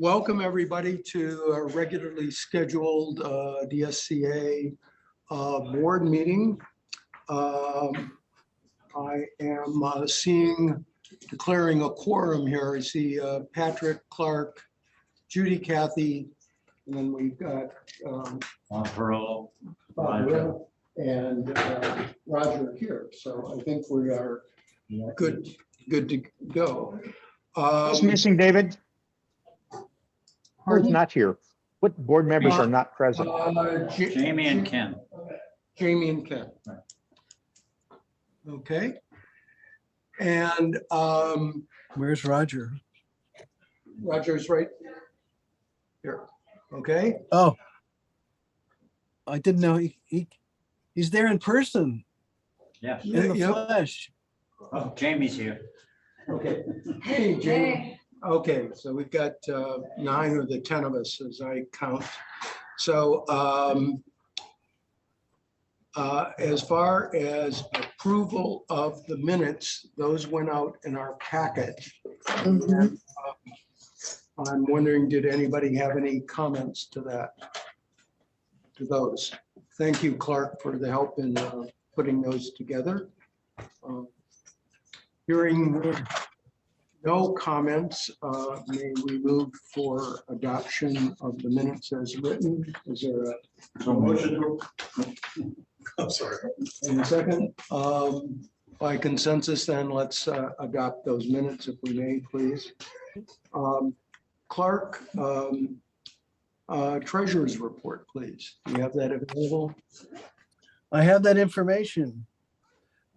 Welcome everybody to a regularly scheduled DSCA board meeting. I am declaring a quorum here. I see Patrick, Clark, Judy, Kathy, and then we've got Pearl, Roger and Roger here. So I think we are good to go. Who's missing, David? Who's not here? What board members are not present? Jamie and Ken. Jamie and Ken. Okay. And Where's Roger? Roger's right here. Okay. Oh, I didn't know he's there in person, Yes. in the Yep. flesh. Oh, Jamie's here. Okay. Hey, Jamie. Okay, so we've got 9 of the 10 of us as I count. So as far as approval of the minutes, those went out in our packet. And, I'm wondering, did anybody have any comments to that? To those? Thank you, Clark, for the help in putting those together. Hearing no comments, may we move for adoption of the minutes as written? Is there a motion? I'm sorry. And a second, by consensus, then let's adopt those minutes if we may, please. Clark, treasurer's report, please. Do you have that available? I have that information.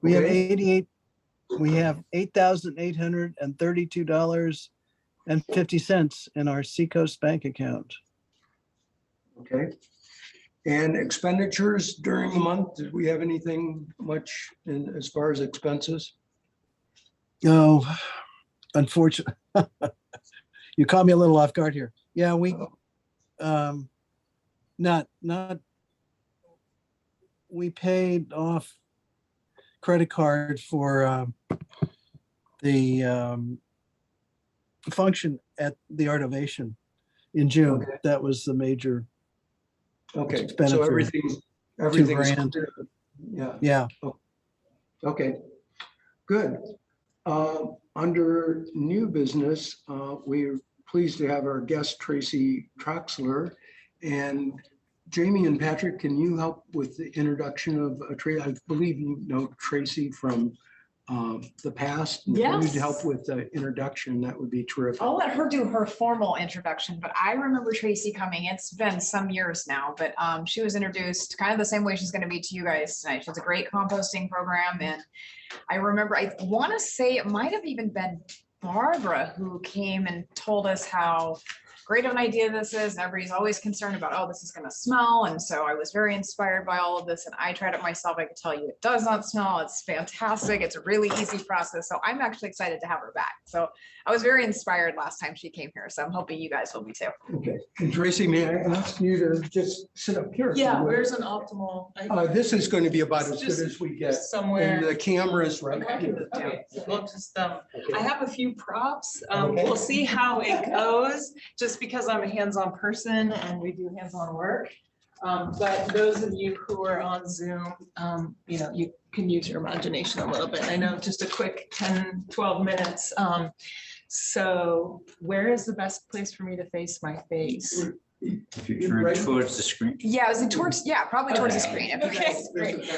We have Okay. $8,832.50 in our Seacoast bank account. Okay. And expenditures during the month, did we have anything much in as far as expenses? Oh, unfortunately, you caught me a little off guard here. Yeah, we paid off credit card for the function at the Artivation in June. Okay. That was the major. Okay, so Expenditure. everything's $2,000. clear. Yeah, Yeah, okay, good. Under new business, we're pleased to have our guest Tracie Troxler. And Jamie and Patrick, can you help with the introduction of Tracie? I believe you know Tracie from the past. If you need Yes. help with the introduction, that would be terrific. I'll let her do her formal introduction, but I remember Tracie coming. It's been some years now, but she was introduced kind of the same way she's going to be to you guys tonight. She has a great composting program, and I remember, I want to say it might have even been Barbara who came and told us how great of an idea this is. And everybody's always concerned about, oh, this is going to smell. And so I was very inspired by all of this, and I tried it myself. I could tell you it does not smell. It's fantastic. It's a really easy process. So I'm actually excited to have her back. So I was very inspired last time she came here. So I'm hoping you guys will be too. Okay, and Tracie, may I ask you to just sit up here? Yeah, where's an optimal? This is going to be about as It's good just as we get. And somewhere. the camera's right Okay, here. okay, so we'll just, I Okay. have a few props. Okay. We'll see how it goes, just because I'm a hands-on person and we do hands-on work. But those of you who are on Zoom, you can use your imagination a little bit. I know just a quick 10, 12 minutes. So where is the best place for me to face my face? If you turn towards the screen. Yeah, I was towards, probably towards the screen. If you Okay, guys-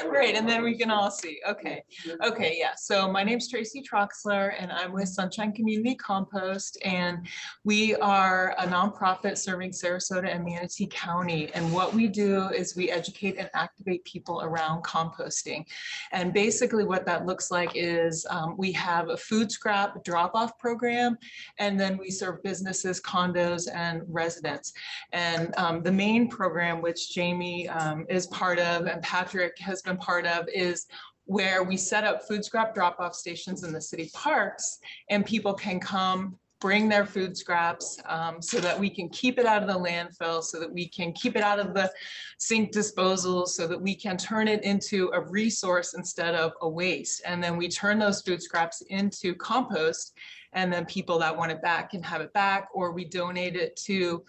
great, and then we can all see. Okay, yeah. So my name's Tracie Troxler, and I'm with Sunshine Community Compost, and we are a nonprofit serving Sarasota and Manatee County. And what we do is we educate and activate people around composting. And basically, what that looks like is we have a food scrap drop-off program, and then we serve businesses, condos, and residents. And the main program, which Jamie is part of and Patrick has been part of, is where we set up food scrap drop-off stations in the city parks, and people can come bring their food scraps so that we can keep it out of the landfill, so that we can keep it out of the sink disposal, so that we can turn it into a resource instead of a waste. And then we turn those food scraps into compost, and then people that want it back can have it back, or we donate it to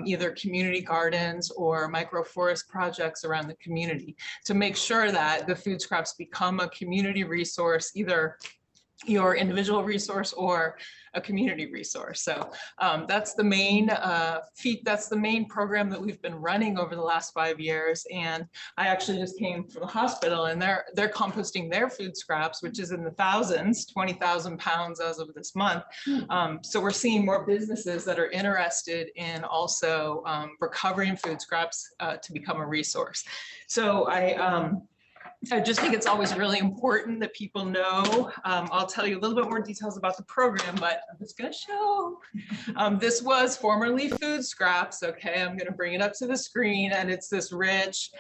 either community gardens or microforest projects around the community to make sure that the food scraps become a community resource, either your individual resource or a community resource. So that's the main that's the main program that we've been running over the last 5 years. And I actually just came from the hospital, and they're composting their food scraps, which is in the thousands, 20,000 pounds as of this month. So we're seeing more businesses that are interested in also recovering food scraps to become a resource. So I just think it's always really important that people know. I'll tell you a little bit more details about the program, but I'm just going to show. This was formerly food scraps. Okay, I'm going to bring it up to the screen, and it's this rich,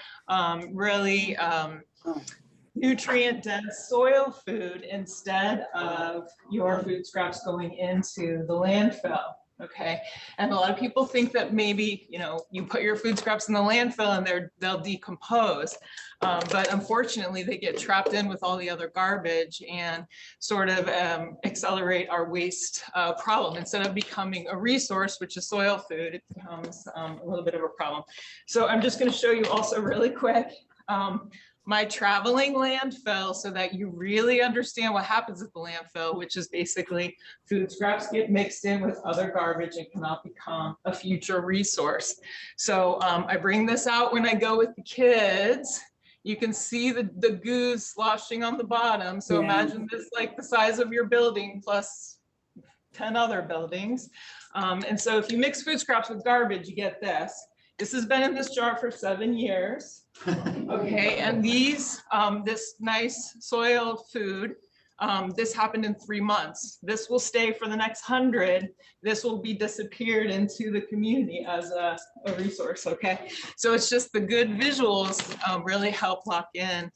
really nutrient dense soil food instead of your food scraps going into the landfill. Okay, and a lot of people think that maybe, you know, you put your food scraps in the landfill and they'll decompose, but unfortunately they get trapped in with all the other garbage and sort of accelerate our waste problem. Instead of becoming a resource, which is soil food, it becomes a little bit of a problem. So I'm just going to show you also really quick my traveling landfill, so that you really understand what happens at the landfill, which is basically food scraps get mixed in with other garbage and cannot become a future resource. So I bring this out when I go with the kids. You can see the goo sloshing on the bottom. So imagine this like the size of your building plus 10 other buildings. And so if you mix food scraps with garbage, you get this. This has been in this jar for 7 years. Okay, and these, this nice soil food, this happened in 3 months. This will stay for the next 100. This will be disappeared into the community as a resource, okay? So it's just the good visuals really help lock in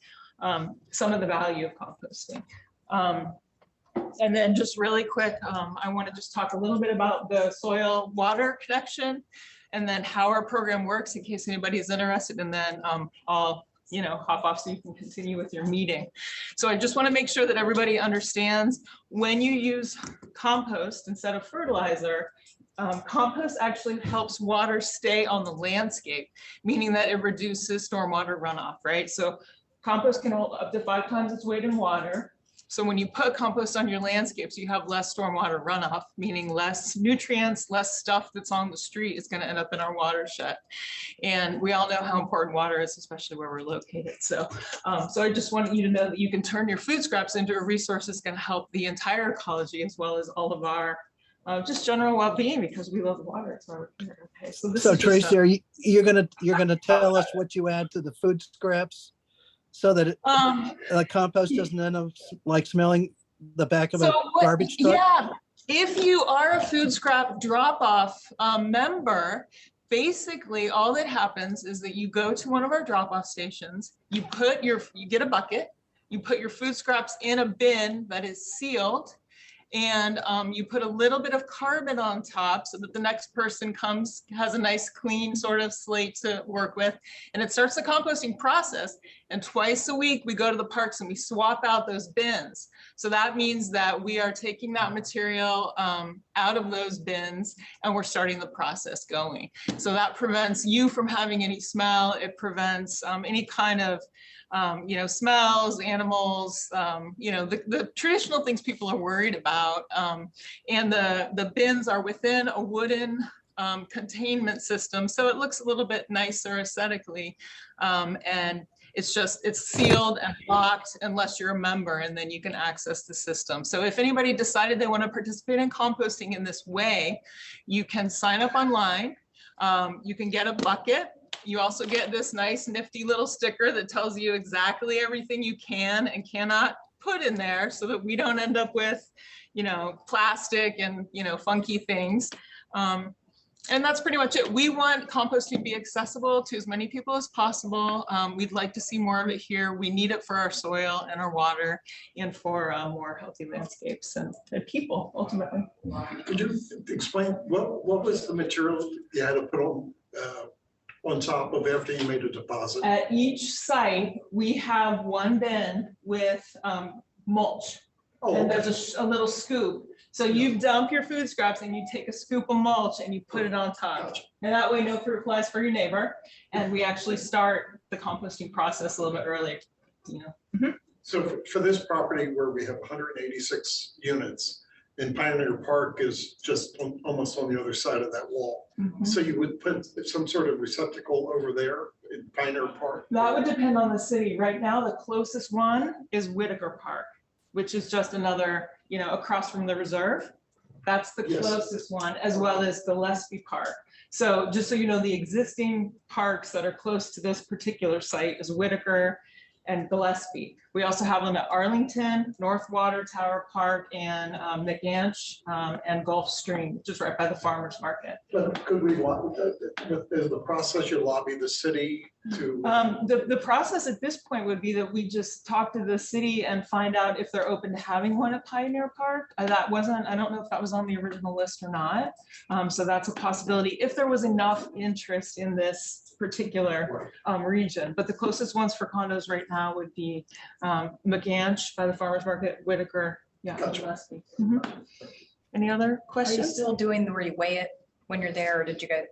some of the value of composting. And then just really quick, I want to just talk a little bit about the soil water connection, and then how our program works in case anybody is interested, and then I'll hop off so you can continue with your meeting. So I just want to make sure that everybody understands when you use compost instead of fertilizer, compost actually helps water stay on the landscape, meaning that it reduces stormwater runoff, right? So compost can hold up to 5 times its weight in water. So when you put compost on your landscapes, you have less stormwater runoff, meaning less nutrients, less stuff that's on the street is going to end up in our watershed. And we all know how important water is, especially where we're located. So, so I just want you to know that you can turn your food scraps into a resource that's going to help the entire ecology, as well as all of our just general well-being, because we love the water. It's why we're here. Okay. So this is Tracie, you're gonna tell us what you add to the food scraps, so that the compost doesn't end up like smelling the back of a garbage truck? Yeah, if you are a food scrap drop-off member, basically all that happens is that you go to one of our drop-off stations, you get a bucket, you put your food scraps in a bin that is sealed, and you put a little bit of carbon on top so that the next person has a nice clean sort of slate to work with, and it starts the composting process. And twice a week we go to the parks and we swap out those bins. So that means that we are taking that material out of those bins and we're starting the process going. So that prevents you from having any smell. It prevents any kind of smells, animals, the traditional things people are worried about. And the bins are within a wooden containment system. So it looks a little bit nicer aesthetically. And it's sealed and locked unless you're a member, and then you can access the system. So if anybody decided they want to participate in composting in this way, you can sign up online. You can get a bucket. You also get this nice nifty little sticker that tells you exactly everything you can and cannot put in there, so that we don't end up with, plastic and, funky things. And that's pretty much it. We want composting to be accessible to as many people as possible. We'd like to see more of it here. We need it for our soil and our water, and for more healthy landscapes and people, ultimately. Could you explain what was the material you had to put on top of after you made a deposit? At each site, we have one bin with mulch. Oh, And okay. there's a little scoop So you dump your food scraps and you take a scoop of mulch and you put it on top. And that way no fruit flies for your neighbor. And we actually start the composting process a little bit earlier, you know. So for this property where we have 186 units, and Pioneer Park is just almost on the other side of that wall. So you would put some sort of receptacle over there in Pioneer Park? That would depend on the city. Right now, the closest one is Whitaker Park, which is just another, you know, across from the reserve. That's the Yes. closest one, as well as Gillespie Park. So just so you know, the existing parks that are close to this particular site is Whitaker and Gillespie. We also have them at Arlington, North Water Tower Park, and McAnch, and Gulf Stream, just right by the farmer's market. But could we, is the process you lobby the city to? The process at this point would be that we just talk to the city and find out if they're open to having one at Pioneer Park. That wasn't, I don't know if that was on the original list or not. So that's a possibility if there was enough interest in this particular region. But the closest ones for condos right now would be McAnch by the farmer's market, Whitaker. Yeah. Gotcha. Gillespie. Any other Are you questions? still doing the where you weigh it when you're there, or did you get?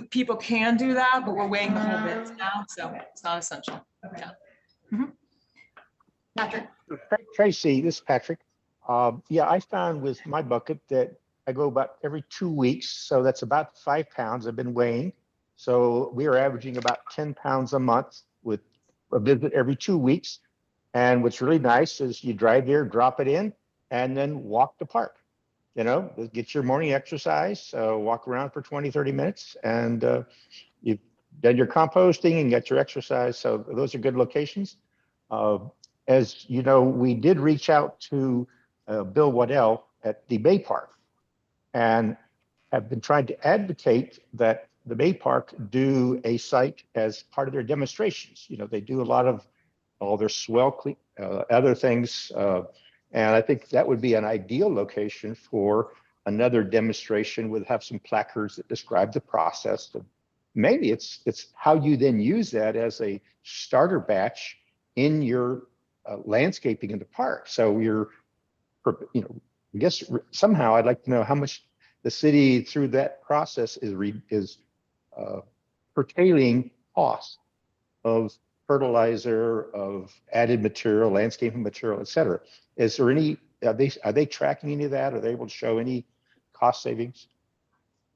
People can do that, but we're weighing the whole bit now, so it's not essential. Okay. Yeah. Patrick? Tracy, this is Patrick. Yeah, I found with my bucket that I go about every 2 weeks. So that's about 5 pounds I've been weighing. So we are averaging about 10 pounds a month with a visit every 2 weeks. And what's really nice is you drive there, drop it in, and then walk the park. You know, get your morning exercise, walk around for 20, 30 minutes, and you've done your composting and got your exercise. So those are good locations. As you know, we did reach out to Bill Waddell at the Bay Park and have been trying to advocate that the Bay Park do a site as part of their demonstrations. You know, they do a lot of all their swell, other things. And I think that would be an ideal location for another demonstration, would have some placards that describe the process. Maybe it's how you then use that as a starter batch in your landscaping in the park. So you're, you know, I guess somehow I'd like to know how much the city through that process is curtailing costs of fertilizer, of added material, landscaping material, et cetera. Is there any, are they tracking any of that? Are they able to show any cost savings?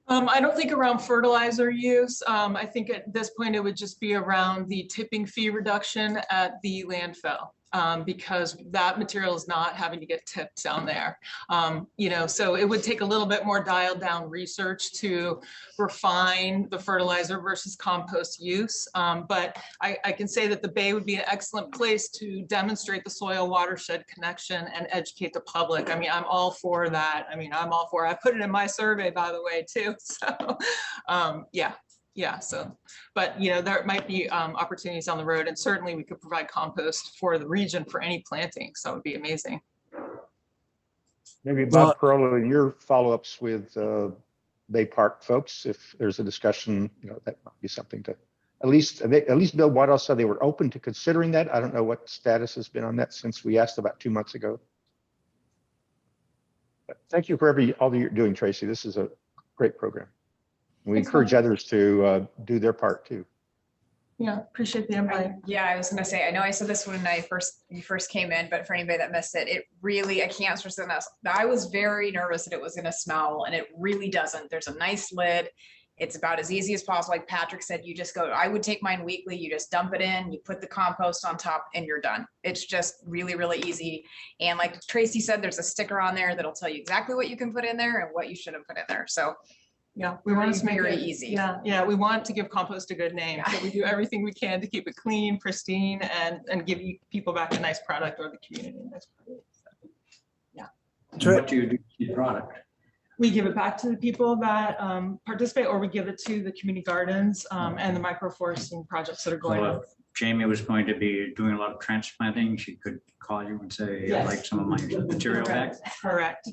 I don't think around fertilizer use. I think at this point, it would just be around the tipping fee reduction at the landfill. Because that material is not having to get tipped down there. You know, so it would take a little bit more dialed down research to refine the fertilizer versus compost use. But I can say that the Bay would be an excellent place to demonstrate the soil watershed connection and educate the public. I mean, I'm all for that. I mean, I'm all for it. I put it in my survey, by the way, too. So yeah, so, but you know, there might be opportunities on the road, and certainly we could provide compost for the region for any planting. So it would be amazing. Maybe Bob Perlow, your follow-ups with Bay Park folks, if there's a discussion, you know, that might be something to, at least Bill Waddell said they were open to considering that. I don't know what status has been on that since we asked about 2 months ago. But thank you for all that you're doing, Tracy. This is a great program. We encourage others to do their part too. Yeah, appreciate the invite. Yeah, I was gonna say, I know I said this when you first came in, but for anybody that missed it, it really, I can't stress enough. I was very nervous that it was gonna smell, and it really doesn't. There's a nice lid. It's about as easy as possible. Like Patrick said, you just go, I would take mine weekly. You just dump it in, you put the compost on top, and you're done. It's just really, really easy. And like Tracy said, there's a sticker on there that'll tell you exactly what you can put in there and what you shouldn't put in there. So yeah, we want to make very it easy. Yeah, we want to give compost a good name. So we do everything we can to keep it clean, pristine, and give people back a nice product, or the community a nice product. So, yeah. What do you do with the product? We give it back to the people that participate, or we give it to the community gardens and the microforesting projects that are going on. Jamie was going to be doing a lot of transplanting. She could call you and say, Yes. I'd like some of my material back. Correct.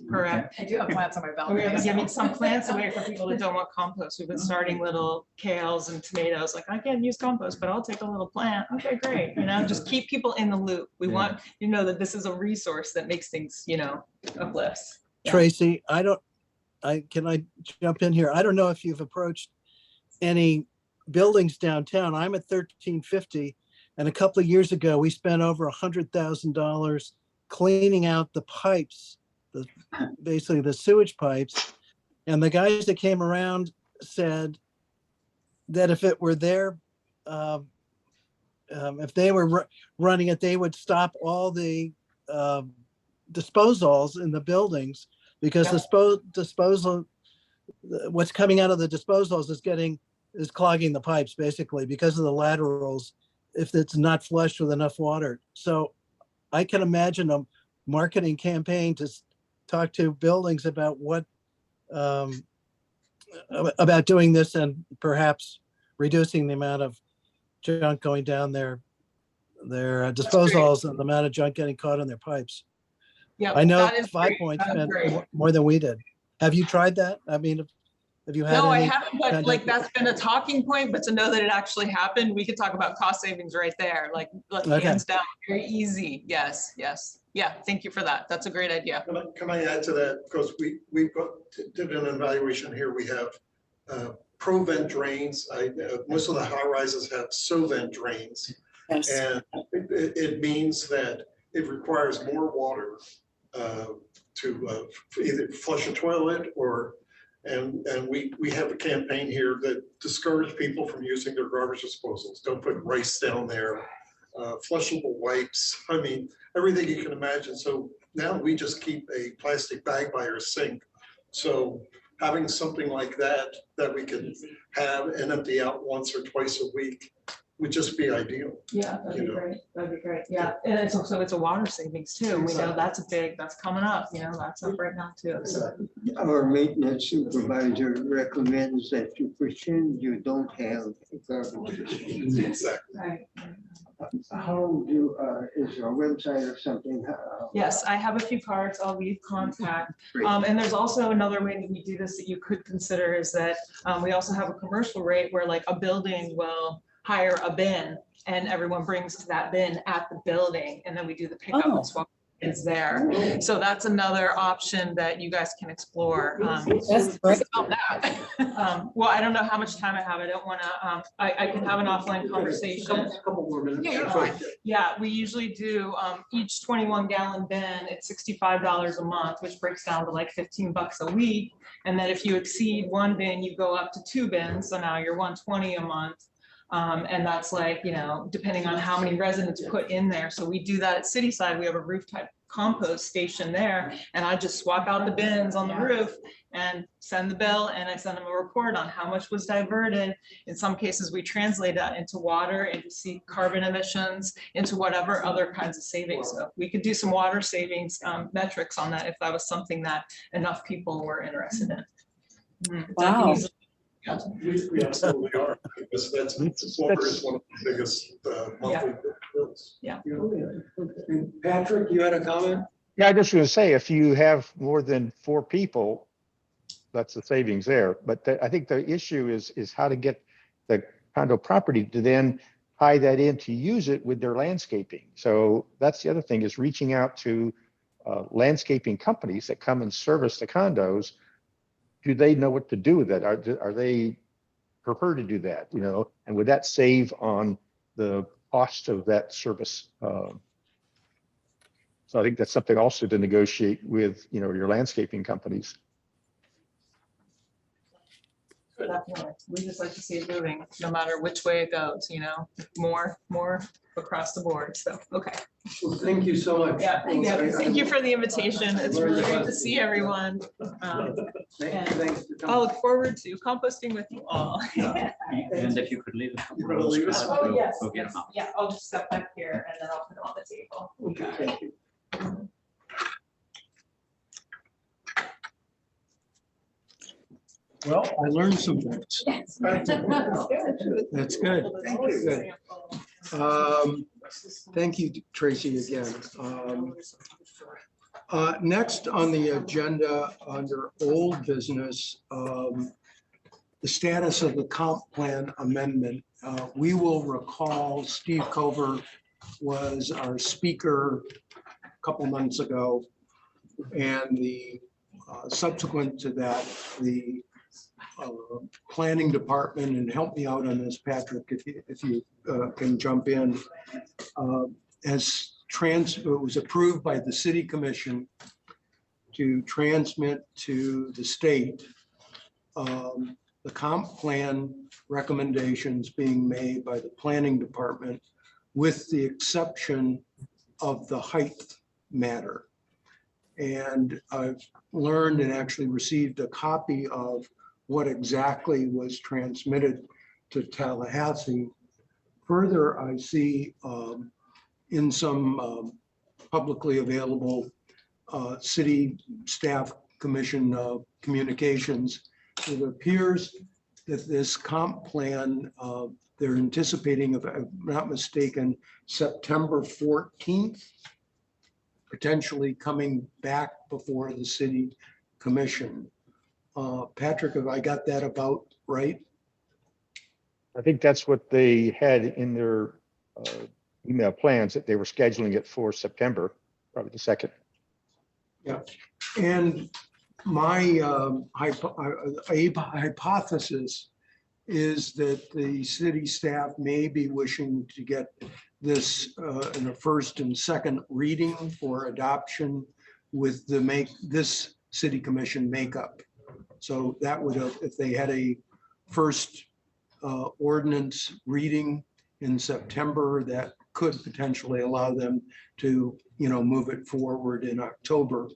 I do have plants on my And balcony. we are giving some plants away for people that don't want compost. We've been starting little kales and tomatoes. Like, I can't use compost, but I'll take a little plant. Okay, great. You know, just keep people in the loop. We want you to know that this is a resource that makes things, you know, uplifts. Tracie, can I jump in here? I don't know if you've approached any buildings downtown. I'm at 1350. And a couple of years ago, we spent over $100,000 cleaning out the pipes, basically the sewage pipes. And the guys that came around said that if it were their, if they were running it, they would stop all the disposals in the buildings because disposal, what's coming out of the disposals is clogging the pipes basically because of the laterals if it's not flushed with enough water. So I can imagine a marketing campaign to talk to buildings about what about doing this and perhaps reducing the amount of junk going down their disposals and the amount of junk getting caught in their pipes. Yeah, I know that is 5 great. Points That's spent great. more than we did. Have you tried that? I mean, have you had No, I any haven't, but contact like with- that's been a talking point, but to know that it actually happened, we could talk about cost savings right there, like Okay. hands down, very easy. Yes, yes. Yeah, thank you for that. That's a great idea. Can I add to that? Because we did an evaluation here. We have pro-vent drains. Most of the high rises have so-vent drains. Yes. And it means that it requires more water to either flush a toilet or, and we have a campaign here that discourage people from using their garbage disposals. Don't put rice down there, flushable wipes. I mean, everything you can imagine. So now we just keep a plastic bag by our sink. So having something like that we can have and empty out once or twice a week would just be ideal. Yeah, that'd be great. That'd be great. Yeah, and it's also, it's a water savings too. We know that's that's coming up, that's up right now too. So Our maintenance supervisor recommends that you pretend you don't have garbage. Exactly. right. How do, is there a website or something? Yes, I have a few cards. I'll leave contact. Great. And there's also another way that we do this that you could consider is that we also have a commercial rate where like a building will hire a bin and everyone brings to that bin at the building and then we do the pickup Oh. and swap is there. So that's another option that you guys can explore. That's great. About that. Well, I don't know how much time I have. I don't want to, I can have an offline conversation. Couple more minutes. Yeah, you're fine. Yeah, we usually do each 21-gallon bin, it's $65 a month, which breaks down to like $15 a week. And then if you exceed one bin, you go up to 2 bins. So now you're $120 a month. And that's like, depending on how many residents put in there. So we do that at Cityside. We have a roof type compost station there. And I just swap out the bins on the roof and send the bill and I send them a report on how much was diverted. In some cases, we translate that into water, into carbon emissions, into whatever other kinds of savings. So we could do some water savings metrics on that if that was something that enough people were interested in. Wow. We absolutely are. Because water is one of the biggest monthly bills. Yeah. Patrick, you had a comment? Yeah, I just going to say, if you have more than 4 people, that's the savings there. But I think the issue is how to get the condo property to then tie that in to use it with their landscaping. So that's the other thing, is reaching out to landscaping companies that come and service the condos. Do they know what to do with that? Are they prepared to do that? And would that save on the cost of that service? So I think that's something also to negotiate with, your landscaping companies. Definitely. We just like to see it moving, no matter which way it goes, more across the board. So, okay. Well, thank you so much. Yeah, thank you for the invitation. It's really great to see everyone. Thanks for I'll coming. look forward to composting with you all. And if you could leave a couple You wanna rows, leave us? Oh, yes. we'll get them out. Yeah, I'll just step back here and then I'll put them on the table. Okay, thank you. Well, I learned some things. Yes. That's good. Good. Thank you, Tracie, again. Next on the agenda, under old business, the status of the comp plan amendment. We will recall Steve Cover was our speaker a couple months ago, and the Subsequent to that, the planning department, and help me out on this, Patrick, if you can jump in, it was approved by the city commission to transmit to the state the comp plan recommendations being made by the planning department, with the exception of the height matter. And I've learned and actually received a copy of what exactly was transmitted to Tallahassee. Further, I see in some publicly available city staff commission communications, it appears that this comp plan, they're anticipating, if I'm not mistaken, September 14th, potentially coming back before the city commission. Patrick, have I got that about right? I think that's what they had in their email plans, that they were scheduling it for September, probably the 2nd. Yeah, and my hypothesis is that the city staff may be wishing to get this in a first and second reading for adoption with this city commission makeup. So that would have, if they had a first ordinance reading in September, that could potentially allow them to, move it forward in October.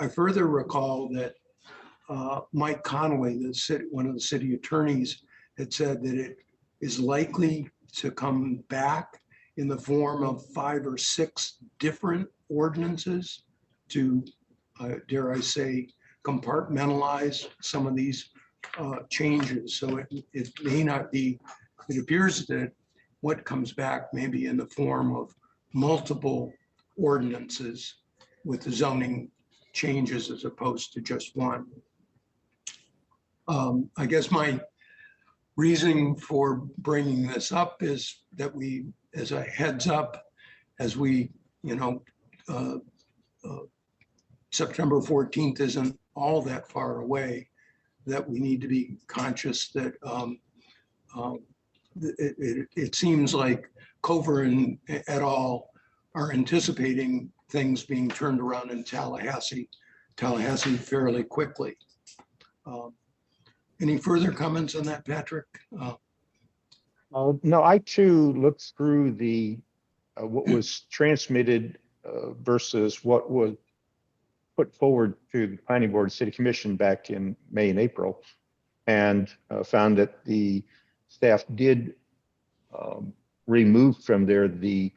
I further recall that Mike Connolly, one of the city attorneys, had said that it is likely to come back in the form of 5 or 6 different ordinances to, dare I say, compartmentalize some of these changes. So it may not be, it appears that what comes back may be in the form of multiple ordinances with the zoning changes as opposed to just one. I guess my reasoning for bringing this up is that we, as a heads up, as we, September 14th isn't all that far away, that we need to be conscious that it seems like Cover and et al. Are anticipating things being turned around in Tallahassee fairly quickly. Any further comments on that, Patrick? No, I too looked through the what was transmitted versus what was put forward to the planning board and city commission back in May and April, and found that the staff did remove from there the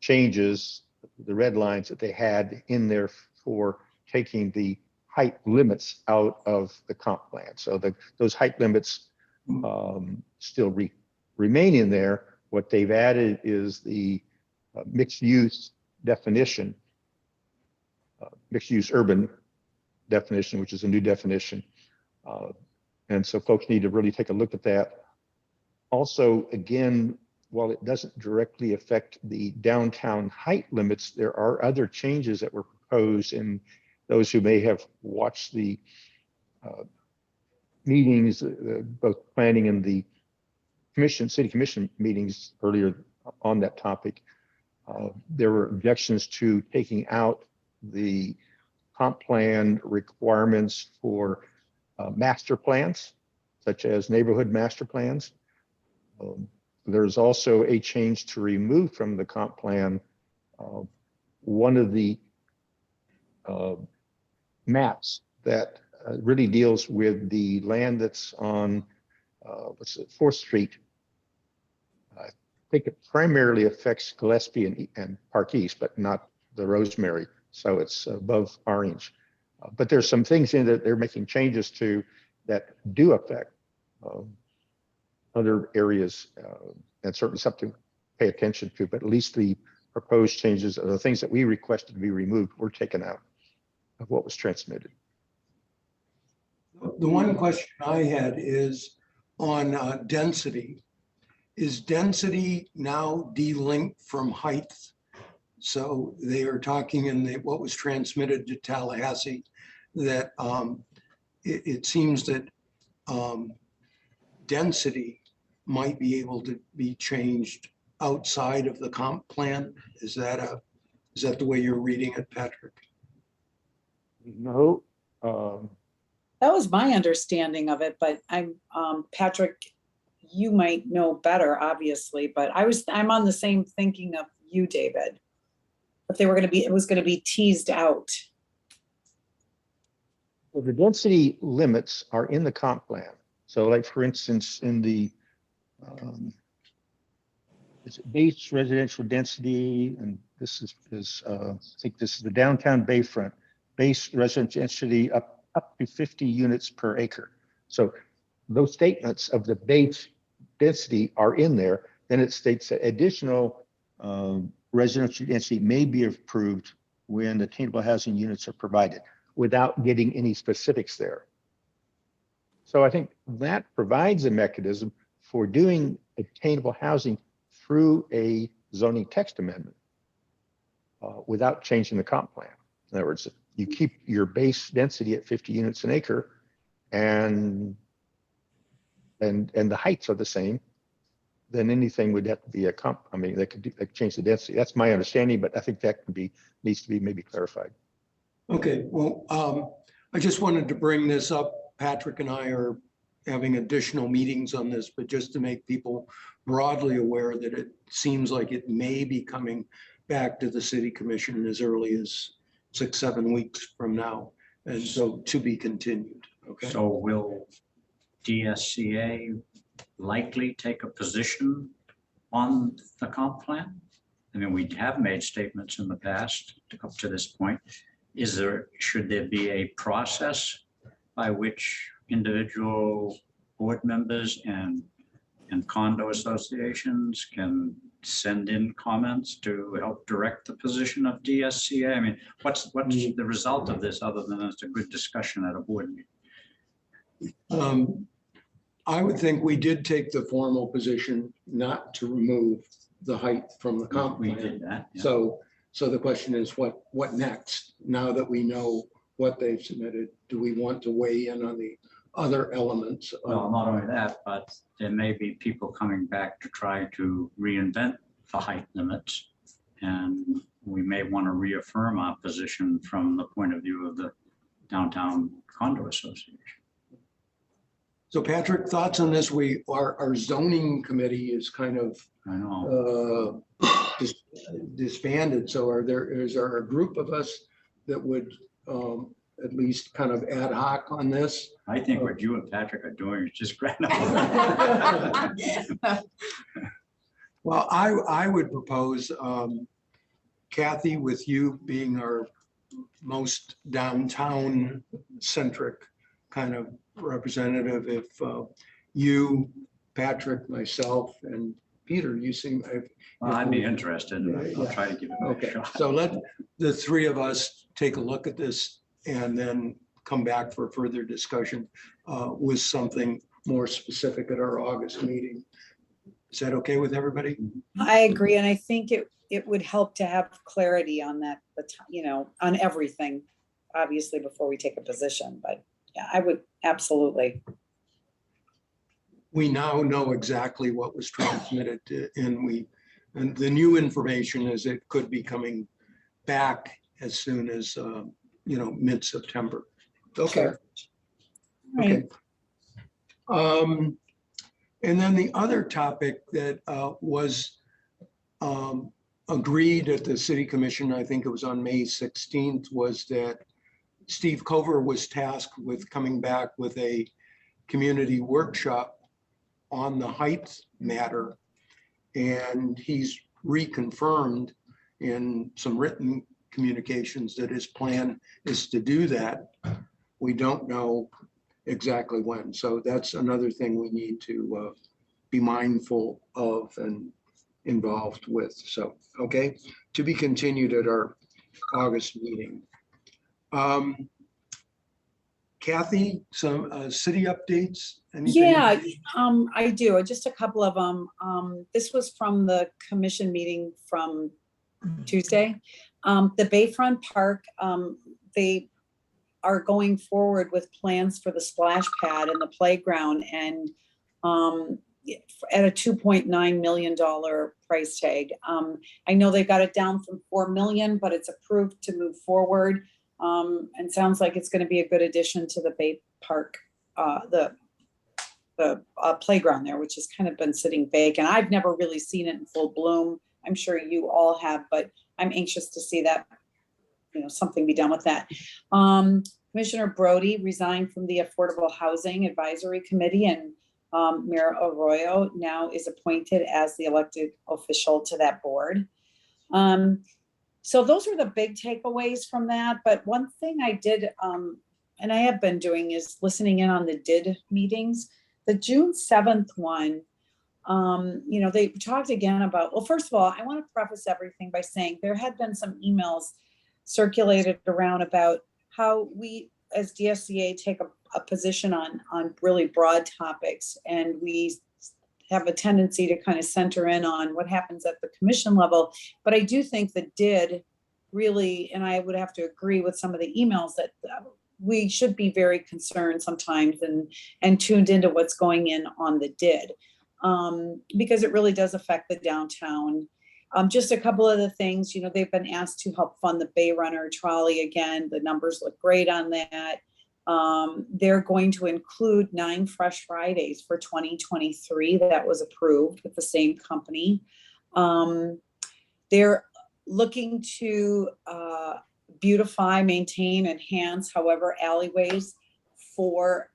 changes, the red lines that they had in there for taking the height limits out of the comp plan. So those height limits still remain in there. What they've added is the mixed use definition, mixed use urban definition, which is a new definition. And so folks need to really take a look at that. Also, again, while it doesn't directly affect the downtown height limits, there are other changes that were proposed, and those who may have watched the meetings, both planning and the city commission meetings earlier on that topic, there were objections to taking out the comp plan requirements for master plans, such as neighborhood master plans. There's also a change to remove from the comp plan one of the maps that really deals with the land that's on 4th Street. I think it primarily affects Gillespie and Park East, but not the Rosemary. So it's above Orange. But there's some things in that they're making changes to that do affect other areas, and certainly something to pay attention to, but at least the proposed changes are the things that we requested to be removed were taken out of what was transmitted. The one question I had is on density. Is density now delinked from height? So they are talking in what was transmitted to Tallahassee, that it seems that density might be able to be changed outside of the comp plan. Is that the way you're reading it, Patrick? No, That was my understanding of it, but I'm, Patrick, you might know better, obviously, but I'm on the same thinking of you, David. But it was gonna be teased out. well, the density limits are in the comp plan. So like, for instance, in the it's base residential density, and this is I think this is the downtown Bayfront, base residential density up to 50 units per acre. So those statements of the base density are in there. Then it states that additional residential density may be approved when attainable housing units are provided, without getting any specifics there. So I think that provides a mechanism for doing attainable housing through a zoning text amendment without changing the comp plan. In other words, you keep your base density at 50 units an acre, and the heights are the same, then anything would have to be a comp. I mean, they could change the density. That's my understanding, but I think that needs to be maybe clarified. Okay, well, I just wanted to bring this up. Patrick and I are having additional meetings on this, but just to make people broadly aware that it seems like it may be coming back to the city commission as early as 6-7 weeks from now. And so to be continued, okay? So will DSCA likely take a position on the comp plan? I mean, we have made statements in the past up to this point. Should there be a process by which individual board members and condo associations can send in comments to help direct the position of DSCA? I mean, what's the result of this other than it's a good discussion at a board meeting? I would think we did take the formal position not to remove the height from the comp We plan. did that. Yeah. So the question is, what next? Now that we know what they've submitted, do we want to weigh in on the other elements? Well, not only that, but there may be people coming back to try to reinvent the height limits. And we may want to reaffirm our position from the point of view of the Downtown Condo Association. So Patrick, thoughts on this? Our zoning committee is kind of I know. disbanded. So is there a group of us that would at least kind of ad hoc on this? I think what you and Patrick are doing is just great. Well, I would propose, Kathy, with you being our most downtown centric kind of representative, if you, Patrick, myself, and Peter, you seem. Well, I'd be interested. I'll try to give it a Okay, shot. so let the three of us take a look at this and then come back for further discussion with something more specific at our August meeting. Is that okay with everybody? I agree, and I think it would help to have clarity on that, on everything, obviously, before we take a position, but yeah, I would absolutely. We now know exactly what was transmitted and the new information is it could be coming back as soon as, mid-September. Okay. Sure. Okay. And then the other topic that was agreed at the city commission, I think it was on May 16th, was that Steve Cover was tasked with coming back with a community workshop on the height matter. And he's reconfirmed in some written communications that his plan is to do that. We don't know exactly when. So that's another thing we need to be mindful of and involved with. So, okay, to be continued at our August meeting. Kathy, some city updates? Anything? Yeah, I do. Just a couple of them. This was from the commission meeting from Tuesday. The Bayfront Park, they are going forward with plans for the splash pad and the playground, and at a $2.9 million price tag. I know they got it down from 4 million, but it's approved to move forward. And sounds like it's going to be a good addition to the Bay Park, the playground there, which has kind of been sitting vacant. I've never really seen it in full bloom. I'm sure you all have, but I'm anxious to see that, something be done with that. Commissioner Brody resigned from the Affordable Housing Advisory Committee, and Mayor Arroyo now is appointed as the elected official to that board. So those were the big takeaways from that. But one thing I did, and I have been doing, is listening in on the DID meetings. The June 7th one, they talked again about, well, first of all, I want to preface everything by saying there had been some emails circulated around about how we as DSCA take a position on really broad topics, and we have a tendency to kind of center in on what happens at the commission level. But I do think that DID really, and I would have to agree with some of the emails, that we should be very concerned sometimes and tuned into what's going in on the DID, because it really does affect the downtown. Just a couple of the things, they've been asked to help fund the Bay Runner Trolley again. The numbers look great on that. They're going to include 9 Fresh Fridays for 2023. That was approved with the same company. They're looking to beautify, maintain, enhance, however, alleyways for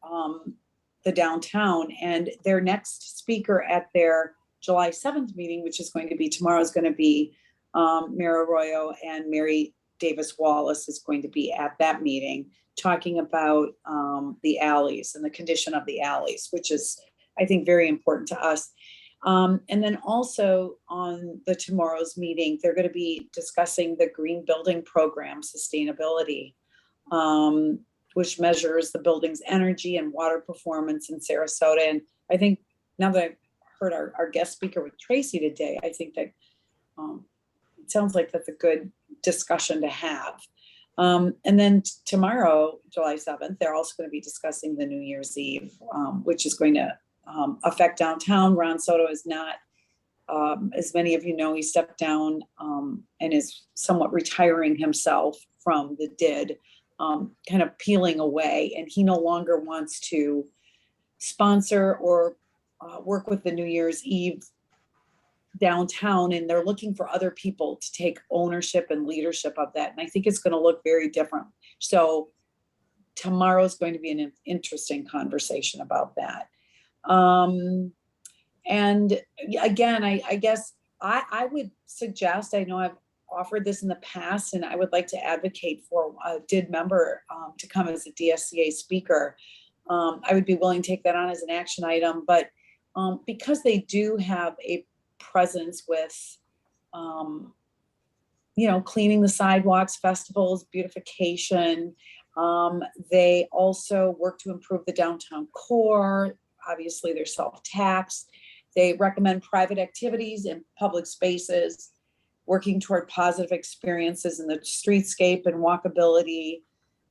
the downtown. And their next speaker at their July 7th meeting, which is going to be tomorrow, is going to be Mayor Arroyo, and Mary Davis Wallace is going to be at that meeting talking about the alleys and the condition of the alleys, which is, I think, very important to us. And then also on the tomorrow's meeting, they're going to be discussing the Green Building Program sustainability, which measures the building's energy and water performance in Sarasota. And I think now that I've heard our guest speaker with Tracie today, I think that it sounds like that's a good discussion to have. And then tomorrow, July 7th, they're also going to be discussing the New Year's Eve, which is going to affect downtown. Ron Soto is not, as many of you know, he stepped down and is somewhat retiring himself from the DID, kind of peeling away, and he no longer wants to sponsor or work with the New Year's Eve downtown, and they're looking for other people to take ownership and leadership of that. And I think it's going to look very different. So tomorrow's going to be an interesting conversation about that. And again, I guess I would suggest, I know I've offered this in the past, and I would like to advocate for a DID member to come as a DSCA speaker. I would be willing to take that on as an action item, but because they do have a presence with, cleaning the sidewalks, festivals, beautification. They also work to improve the downtown core. Obviously, they're self-taxed. They recommend private activities in public spaces, working toward positive experiences in the streetscape and walkability,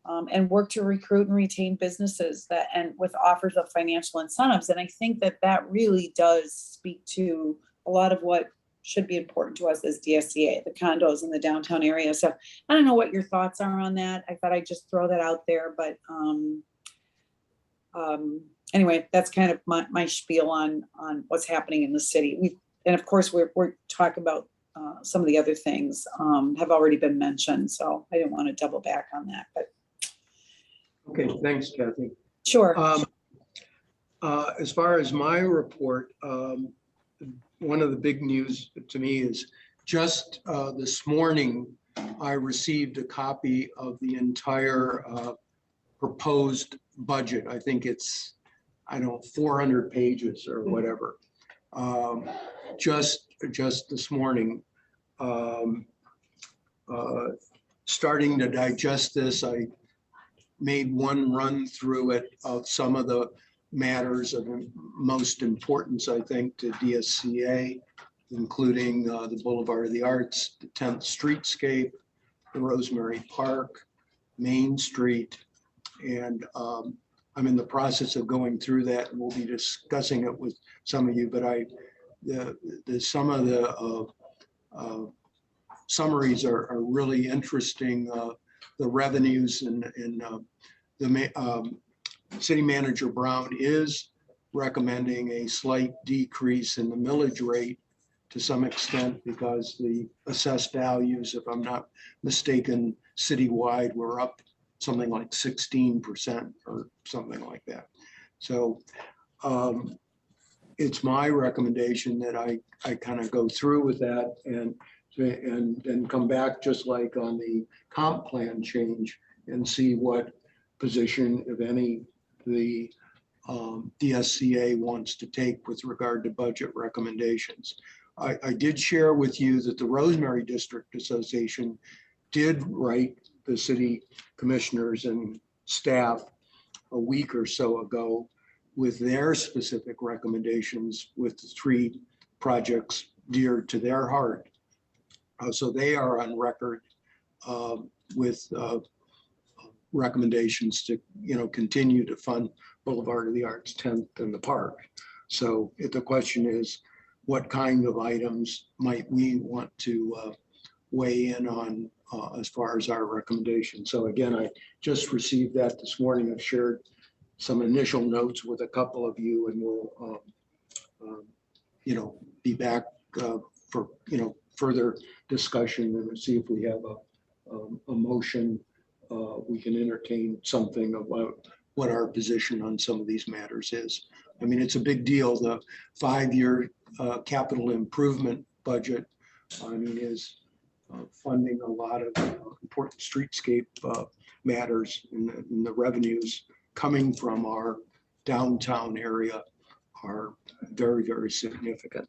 and work to recruit and retain businesses and with offers of financial incentives. And I think that really does speak to a lot of what should be important to us as DSCA, the condos in the downtown area. So I don't know what your thoughts are on that. I thought I'd just throw that out there, but anyway, that's kind of my spiel on what's happening in the city. And of course, we're talking about some of the other things have already been mentioned, so I didn't want to double back on that, but. Okay, thanks, Kathy. Sure. As far as my report, one of the big news to me is just this morning, I received a copy of the entire proposed budget. I think it's, 400 pages or whatever. Just this morning, starting to digest this, I made one run through it of some of the matters of most importance, I think, to DSCA, including the Boulevard of the Arts, the 10th Streetscape, the Rosemary Park, Main Street, And I'm in the process of going through that, and we'll be discussing it with some of you, but some of the summaries are really interesting. The revenues and City Manager Brown is recommending a slight decrease in the millage rate to some extent because the assessed values, if I'm not mistaken, citywide were up something like 16% or something like that. So it's my recommendation that I kind of go through with that and come back just like on the comp plan change and see what position, if any, the DSCA wants to take with regard to budget recommendations. I did share with you that the Rosemary District Association did write the city commissioners and staff a week or so ago with their specific recommendations with the 3 projects dear to their heart. So they are on record with recommendations to, continue to fund Boulevard of the Arts, 10th and the park. So if the question is, what kind of items might we want to weigh in on as far as our recommendation? So again, I just received that this morning. I've shared some initial notes with a couple of you, and we'll, be back for, further discussion and see if we have a motion. We can entertain something about what our position on some of these matters is. I mean, it's a big deal. The 5-year capital improvement budget, is funding a lot of important streetscape matters, and the revenues coming from our downtown area are very, very significant.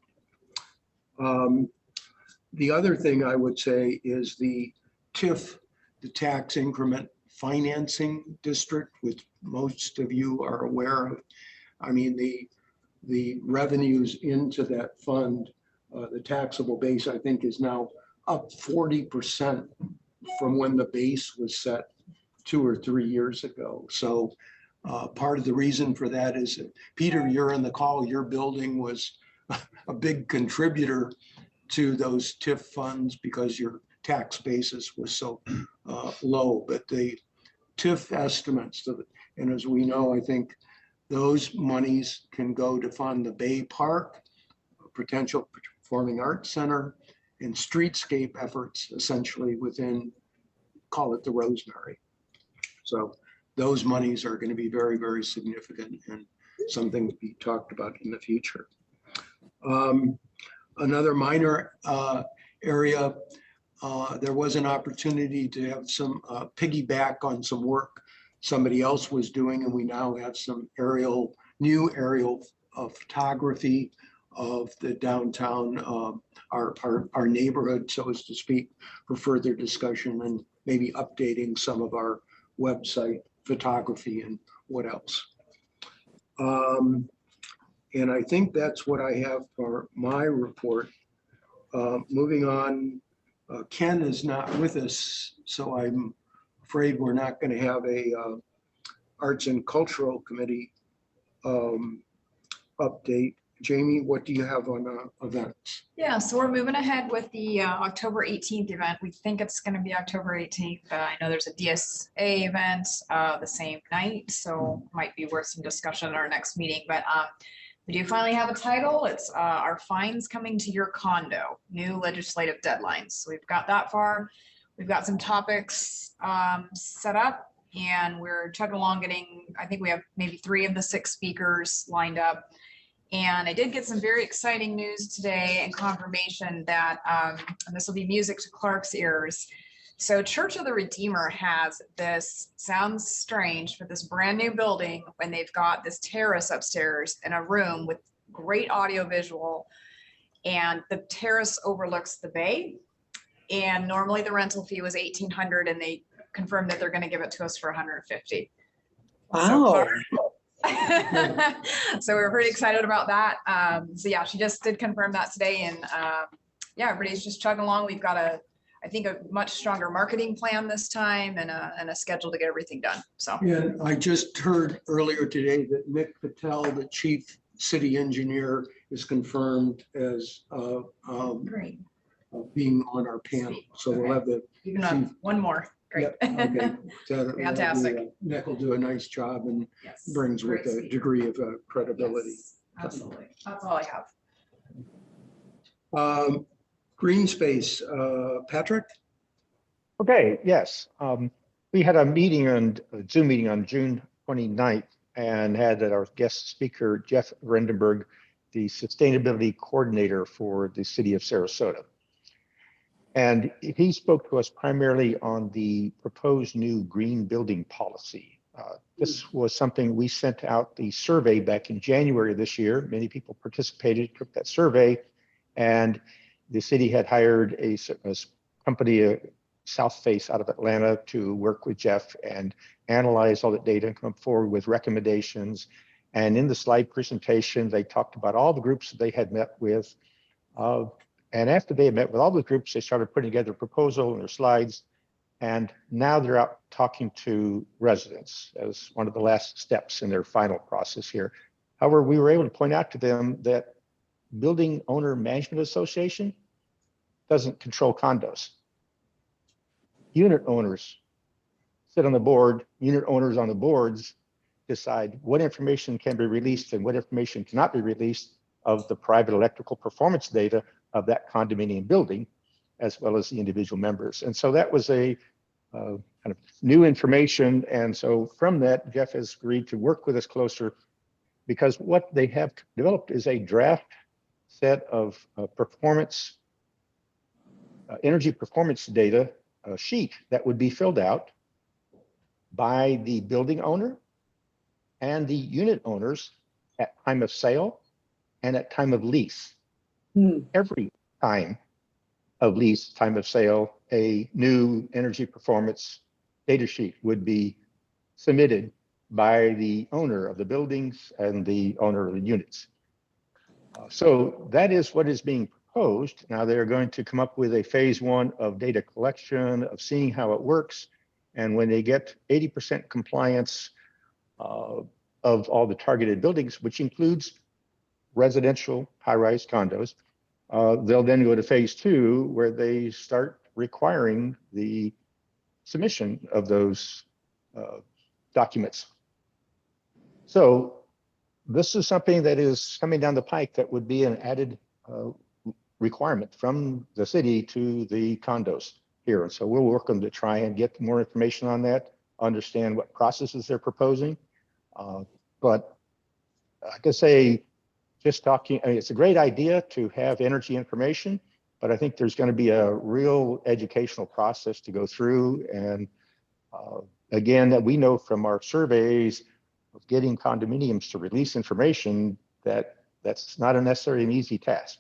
The other thing I would say is the TIF, the tax increment financing district, which most of you are aware of. I mean, the revenues into that fund, the taxable base, I think, is now up 40% from when the base was set 2 or 3 years ago. So part of the reason for that is, Peter, you're in the call, your building was a big contributor to those TIF funds because your tax basis was so low. But the TIF estimates, and as we know, I think those monies can go to fund the Bay Park, potential performing arts center, and streetscape efforts essentially within, call it the Rosemary. So those monies are going to be very, very significant and something to be talked about in the future. Another minor area, there was an opportunity to have some piggyback on some work somebody else was doing, and we now have some new aerial photography of the downtown, our neighborhood, so as to speak, for further discussion and maybe updating some of our website photography and what else. And I think that's what I have for my report. Moving on, Ken is not with us, so I'm afraid we're not going to have a Arts and Cultural Committee update. Jamie, what do you have on events? Yeah, so we're moving ahead with the October 18th event. We think it's going to be October 18th. I know there's a DSA event the same night, so might be worth some discussion at our next meeting. But we do finally have a title. It's Our Fines Coming to Your Condo, New Legislative Deadlines. So we've got that far. We've got some topics set up, and we're chugging along getting, I think we have maybe 3 of the 6 speakers lined up. And I did get some very exciting news today and confirmation that, and this will be music to Clark's ears. So Church of the Redeemer has this, sounds strange, but this brand new building when they've got this terrace upstairs in a room with great audio visual, and the terrace overlooks the bay. And normally the rental fee was $1,800, and they confirmed that they're going to give it to us for $150. Wow. So we're pretty excited about that. So yeah, she just did confirm that today, and yeah, everybody's just chugging along. We've got I I think a much stronger marketing plan this time and a schedule to get everything done. So. And I just heard earlier today that Mick Patel, the chief city engineer, is confirmed as Great. being on our panel. So we'll have the. Even have one more. Great. Yep, okay. So Fantastic. Nick will do a nice job and Yes. brings with Great a speaker. degree of credibility. Yes, absolutely. That's all I have. Green space, Patrick? Okay, yes. We had a meeting on a Zoom meeting on June 29th and had our guest speaker, Jeff Rendenberg, the sustainability coordinator for the city of Sarasota. And he spoke to us primarily on the proposed new green building policy. This was something we sent out the survey back in January of this year. Many people participated, took that survey, and the city had hired a company, South Face out of Atlanta, to work with Jeff and analyze all the data and come forward with recommendations. And in the slide presentation, they talked about all the groups that they had met with. And after they had met with all the groups, they started putting together a proposal and their slides. And now they're out talking to residents as one of the last steps in their final process here. However, we were able to point out to them that Building Owner Management Association doesn't control condos. Unit owners sit on the board, unit owners on the boards decide what information can be released and what information cannot be released of the private electrical performance data of that condominium building, as well as the individual members. And so that was a kind of new information. And so from that, Jeff has agreed to work with us closer, because what they have developed is a draft set of performance, energy performance data sheet that would be filled out by the building owner and the unit owners at time of sale and at time of lease. Every time of lease, time of sale, a new energy performance data sheet would be submitted by the owner of the buildings and the owner of the units. So that is what is being proposed. Now they're going to come up with a phase one of data collection, of seeing how it works. And when they get 80% compliance of all the targeted buildings, which includes residential high-rise condos, they'll then go to phase two, where they start requiring the submission of those documents. So this is something that is coming down the pike that would be an added requirement from the city to the condos here. And so we're working to try and get more information on that, understand what processes they're proposing. But I could say, just talking, I mean, it's a great idea to have energy information, but I think there's going to be a real educational process to go through. And again, that we know from our surveys of getting condominiums to release information, that that's not necessarily an easy task.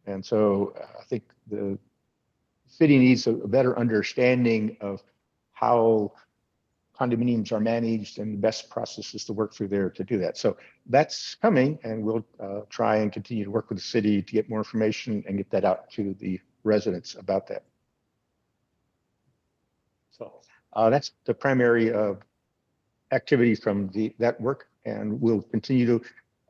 And so I think the city needs a better understanding of how condominiums are managed and the best processes to work through there to do that. So that's coming, and we'll try and continue to work with the city to get more information and get that out to the residents about that. So that's the primary activity from that work, and we'll continue to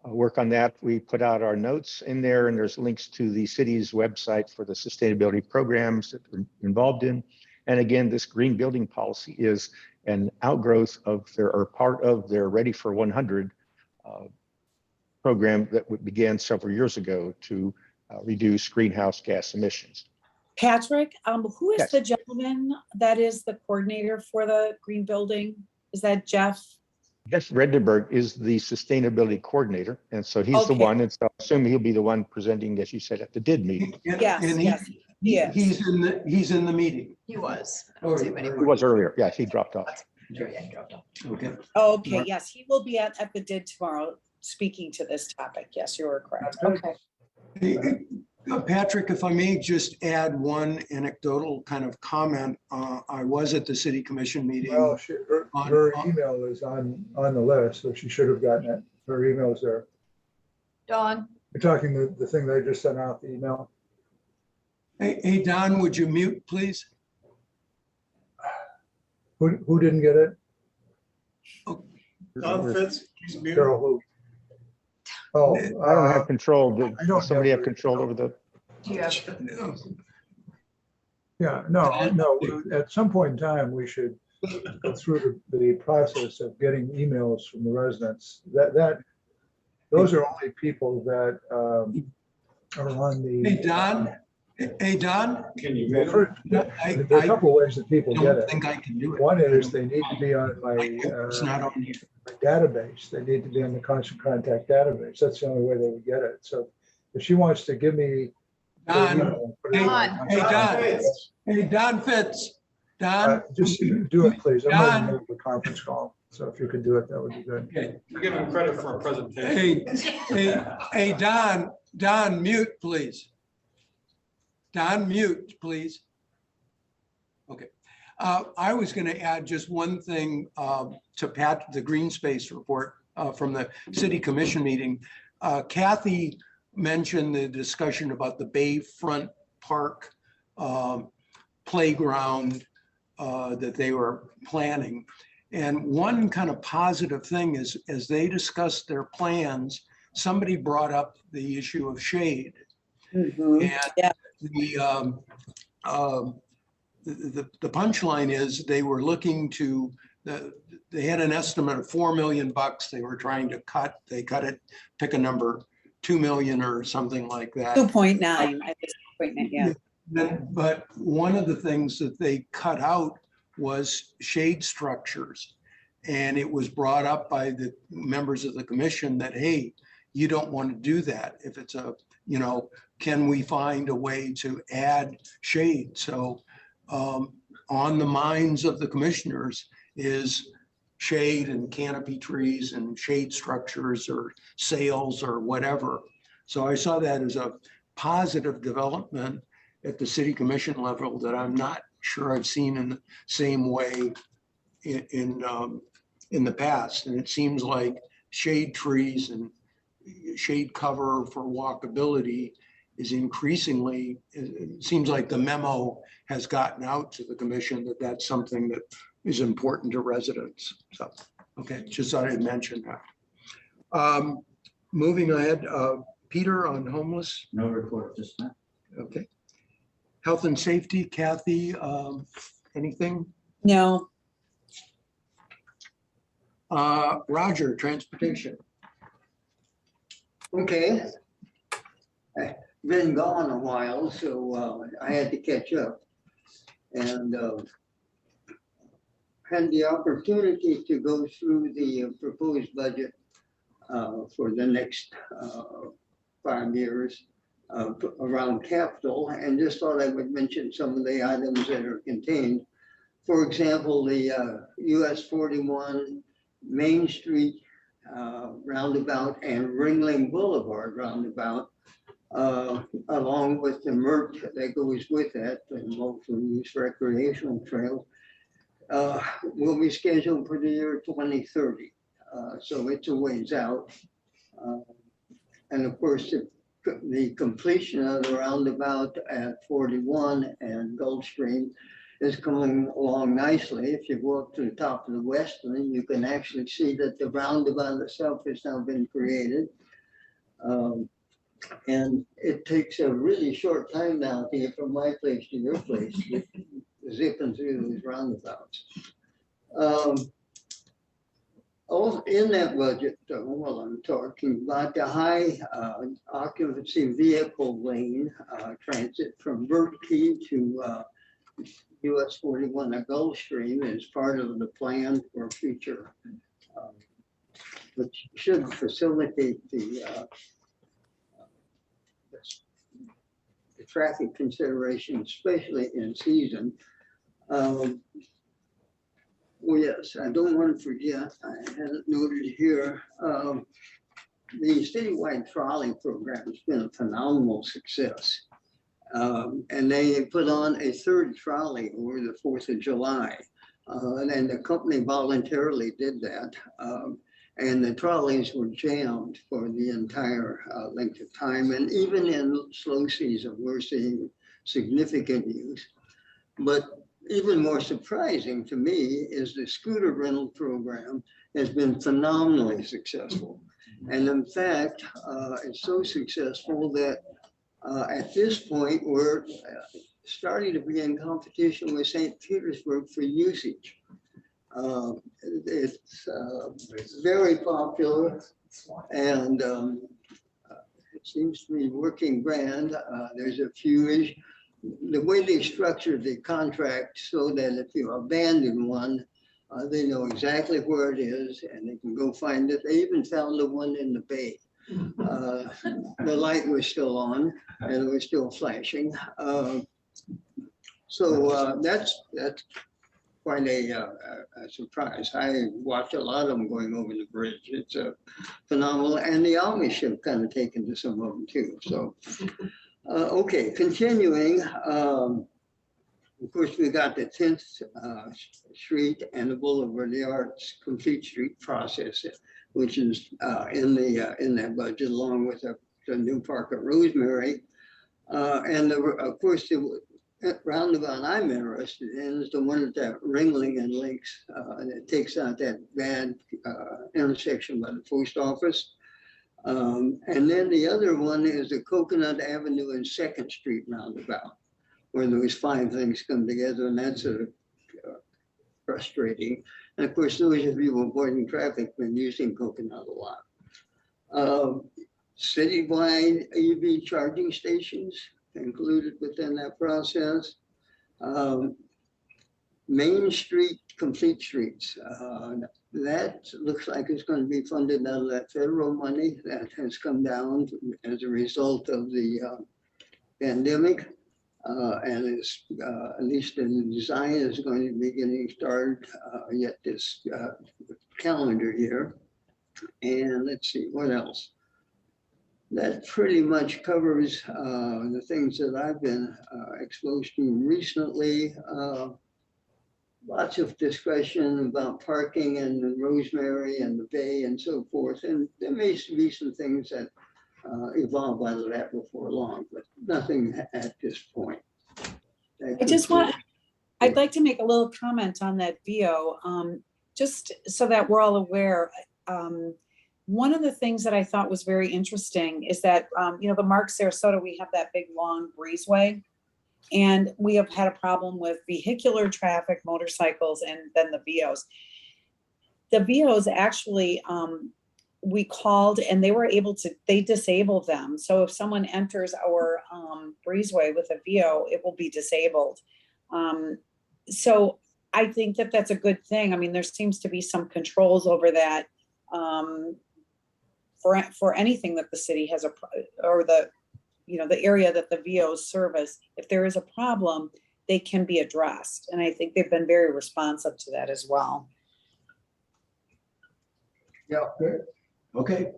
work on that. We put out our notes in there, and there's links to the city's website for the sustainability programs that we're involved in. And again, this green building policy is an outgrowth of part of their Ready for 100 program that began several years ago to reduce greenhouse gas emissions. Patrick, who is Yes. the gentleman that is the coordinator for the green building? Is that Jeff? Jeff Redenberg is the sustainability coordinator, and so he's the Okay. one, and so I assume he'll be the one presenting, as you said, at the DID meeting. Yes, And yes, he is. he's in the meeting. He was. I Oh, don't see him he He anymore. was earlier, yes, he dropped off. Yeah, he dropped off. Okay. Okay, yes, he will be at the DID tomorrow speaking to this topic. Yes, you are correct. Okay. Hey, Patrick, if I may just add one anecdotal kind of comment. I was at the city commission meeting. Well, her on- email is on the list, so she should have gotten it. Her email's there. Dawn, You're talking the thing they just sent out, the email? Hey, Don, would you mute, please? Who didn't get it? Don Fitz, he's muted. Carol who? Oh, I don't have control. I don't Does somebody have have control over the? Do you have? yeah, no, at some point in time, we should go through the process of getting emails from the residents. Those are only people that are on the. Hey, Don, Can you? Well, first, there are a couple ways that people get don't it. think I can do it. One is they need to be on It's my not on here. database. They need to be on the constant contact database. That's the only way they would get it. So if she wants to give me. her Don, email, put it in my Don. Hey, contact Don. database. Hey, Don Fitz, Don, Just do it, please. I'm Don. in the middle of a conference call. So if you could do it, that would be good. okay. You're giving credit for a presentation. Hey, Don, mute, please. Don, mute, please. Okay. I was going to add just one thing to Pat, the green space report from the city commission meeting. Kathy mentioned the discussion about the Bayfront Park playground that they were planning. And one kind of positive thing is, as they discussed their plans, somebody brought up the issue of shade. Mhm. And Yeah. the punchline is they were looking to, they had an estimate of $4 million they were trying to cut. They cut it, pick a number, 2 million or something like that. 2.9, I think, 2.9, yeah. But one of the things that they cut out was shade structures. And it was brought up by the members of the commission that, hey, you don't want to do that. If it's a, can we find a way to add shade? So on the minds of the commissioners is shade and canopy trees and shade structures or sails or whatever. So I saw that as a positive development at the city commission level that I'm not sure I've seen in the same way in the past. And it seems like shade trees and shade cover for walkability is increasingly, it seems like the memo has gotten out to the commission that that's something that is important to residents. So, okay, just thought I'd mention that. Moving ahead, Peter on homeless. No report this time. Okay. Health and safety, Kathy, anything? No, Roger, transportation. Okay. I've been gone a while, so I had to catch up. And had the opportunity to go through the proposed budget for the next 5 years around capital, and just thought I would mention some of the items that are contained. For example, the US 41 Main Street roundabout and Ringling Boulevard roundabout, along with the MRT that goes with that, the multi-use recreational trail, will be scheduled for the year 2030. So it's a ways out. And of course, the completion of the roundabout at 41 and Gulfstream is coming along nicely. If you go up to the top of the Westland, you can actually see that the roundabout itself has now been created. And it takes a really short time now to get from my place to your place, zipping through those roundabouts. Also in that budget, while I'm talking about the high occupancy vehicle lane transit from Bird Key to US 41 at Gulfstream is part of the plan for future, which should facilitate the traffic consideration, especially in season. Well, yes, I don't want to forget, I had it noted here, the citywide trolley program has been a phenomenal success. And they put on a third trolley over the 4th of July. And the company voluntarily did that. And the trolleys were jammed for the entire length of time. And even in slow season, we're seeing significant use. But even more surprising to me is the scooter rental program has been phenomenally successful. And in fact, it's so successful that at this point, we're starting to be in competition with St. Petersburg for usage. It's very popular and it seems to be working grand. There's a few, the way they structured the contract so that if you abandon one, they know exactly where it is and they can go find it. They even found the one in the bay. The light was still on and it was still flashing. So that's quite a surprise. I watch a lot of them going over the bridge. It's phenomenal. And the Amish have kind of taken to some of them too. So, okay, continuing. Of course, we got the 10th Street and the Boulevard of the Arts Complete Street process, which is in that budget, along with the new park at Rosemary. And of course, the roundabout I'm interested in is the one at that Ringling and Links that takes out that bad intersection by the post office. And then the other one is the Coconut Avenue and 2nd Street roundabout, where those 5 things come together, and that's frustrating. And of course, those of you avoiding traffic have been using Coconut a lot. Citywide EV charging stations included within that process. Main Street, Complete Streets. That looks like it's going to be funded out of that federal money that has come down as a result of the pandemic. And it's, at least in the design, is going to be getting started yet this calendar year. And let's see, what else? That pretty much covers the things that I've been exposed to recently. Lots of discussion about parking and the Rosemary and the Bay and so forth. And there may be some things that evolve out of that before long, but nothing at this point. I'd like to make a little comment on that VO, just so that we're all aware. One of the things that I thought was very interesting is that, the Mark Sarasota, we have that big long breezeway, and we have had a problem with vehicular traffic, motorcycles, and then the VOs. The VOs actually, we called and they were able to, they disabled them. So if someone enters our breezeway with a VO, it will be disabled. So I think that that's a good thing. I mean, there seems to be some controls over that. For anything that the city has or the area that the VOs service, if there is a problem, they can be addressed. And I think they've been very responsive to that as well. Yeah, good. Okay.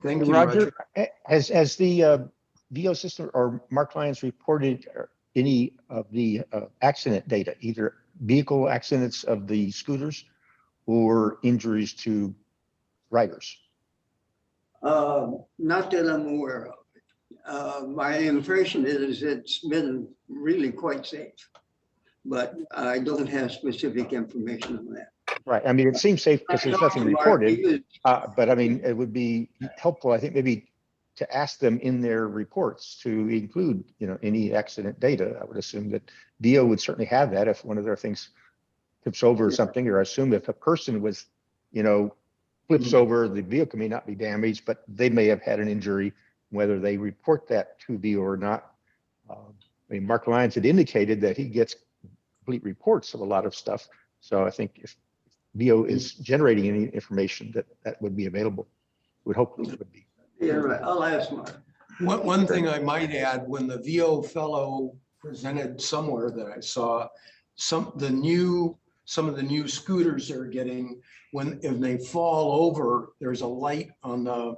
Thank you, Roger. Has the VO system or Mark Lyons reported any of the accident data, either vehicle accidents of the scooters or injuries to riders? Not that I'm aware of. My impression is it's been really quite safe, but I don't have specific information on that. Right. I mean, it seems safe because there's nothing reported, but I mean, it would be helpful, I think, maybe to ask them in their reports to include, any accident data. I would assume that VO would certainly have that if one of their things tips over or something, or assume if a person was, flips over, the vehicle may not be damaged, but they may have had an injury, whether they report that to VO or not. I mean, Mark Lyons had indicated that he gets complete reports of a lot of stuff. So I think if VO is generating any information that would be available, would hope it would be. Yeah, right. I'll ask Mark. One thing I might add, when the VO fellow presented somewhere that I saw, some of the new scooters are getting, if they fall over, there's a light on the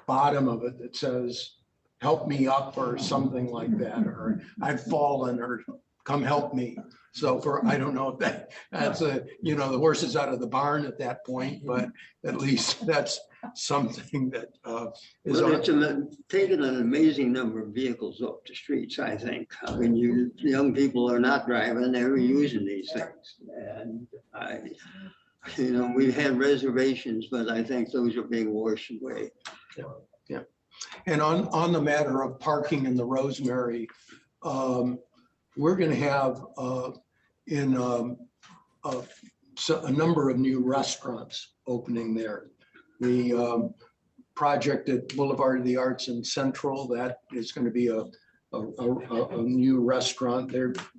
bottom of it that says, "Help me up," or something like that, or "I've fallen," or come help me. So I don't know if that's the horse is out of the barn at that point, but at least that's something that is Well, on. it's taken an amazing number of vehicles off the streets, I think. I mean, young people are not driving, they're using these things. And we've had reservations, but I think those are being washed away. Yeah. And on the matter of parking in the Rosemary, we're going to have a number of new restaurants opening there. The project at Boulevard of the Arts in Central, that is going to be a new restaurant.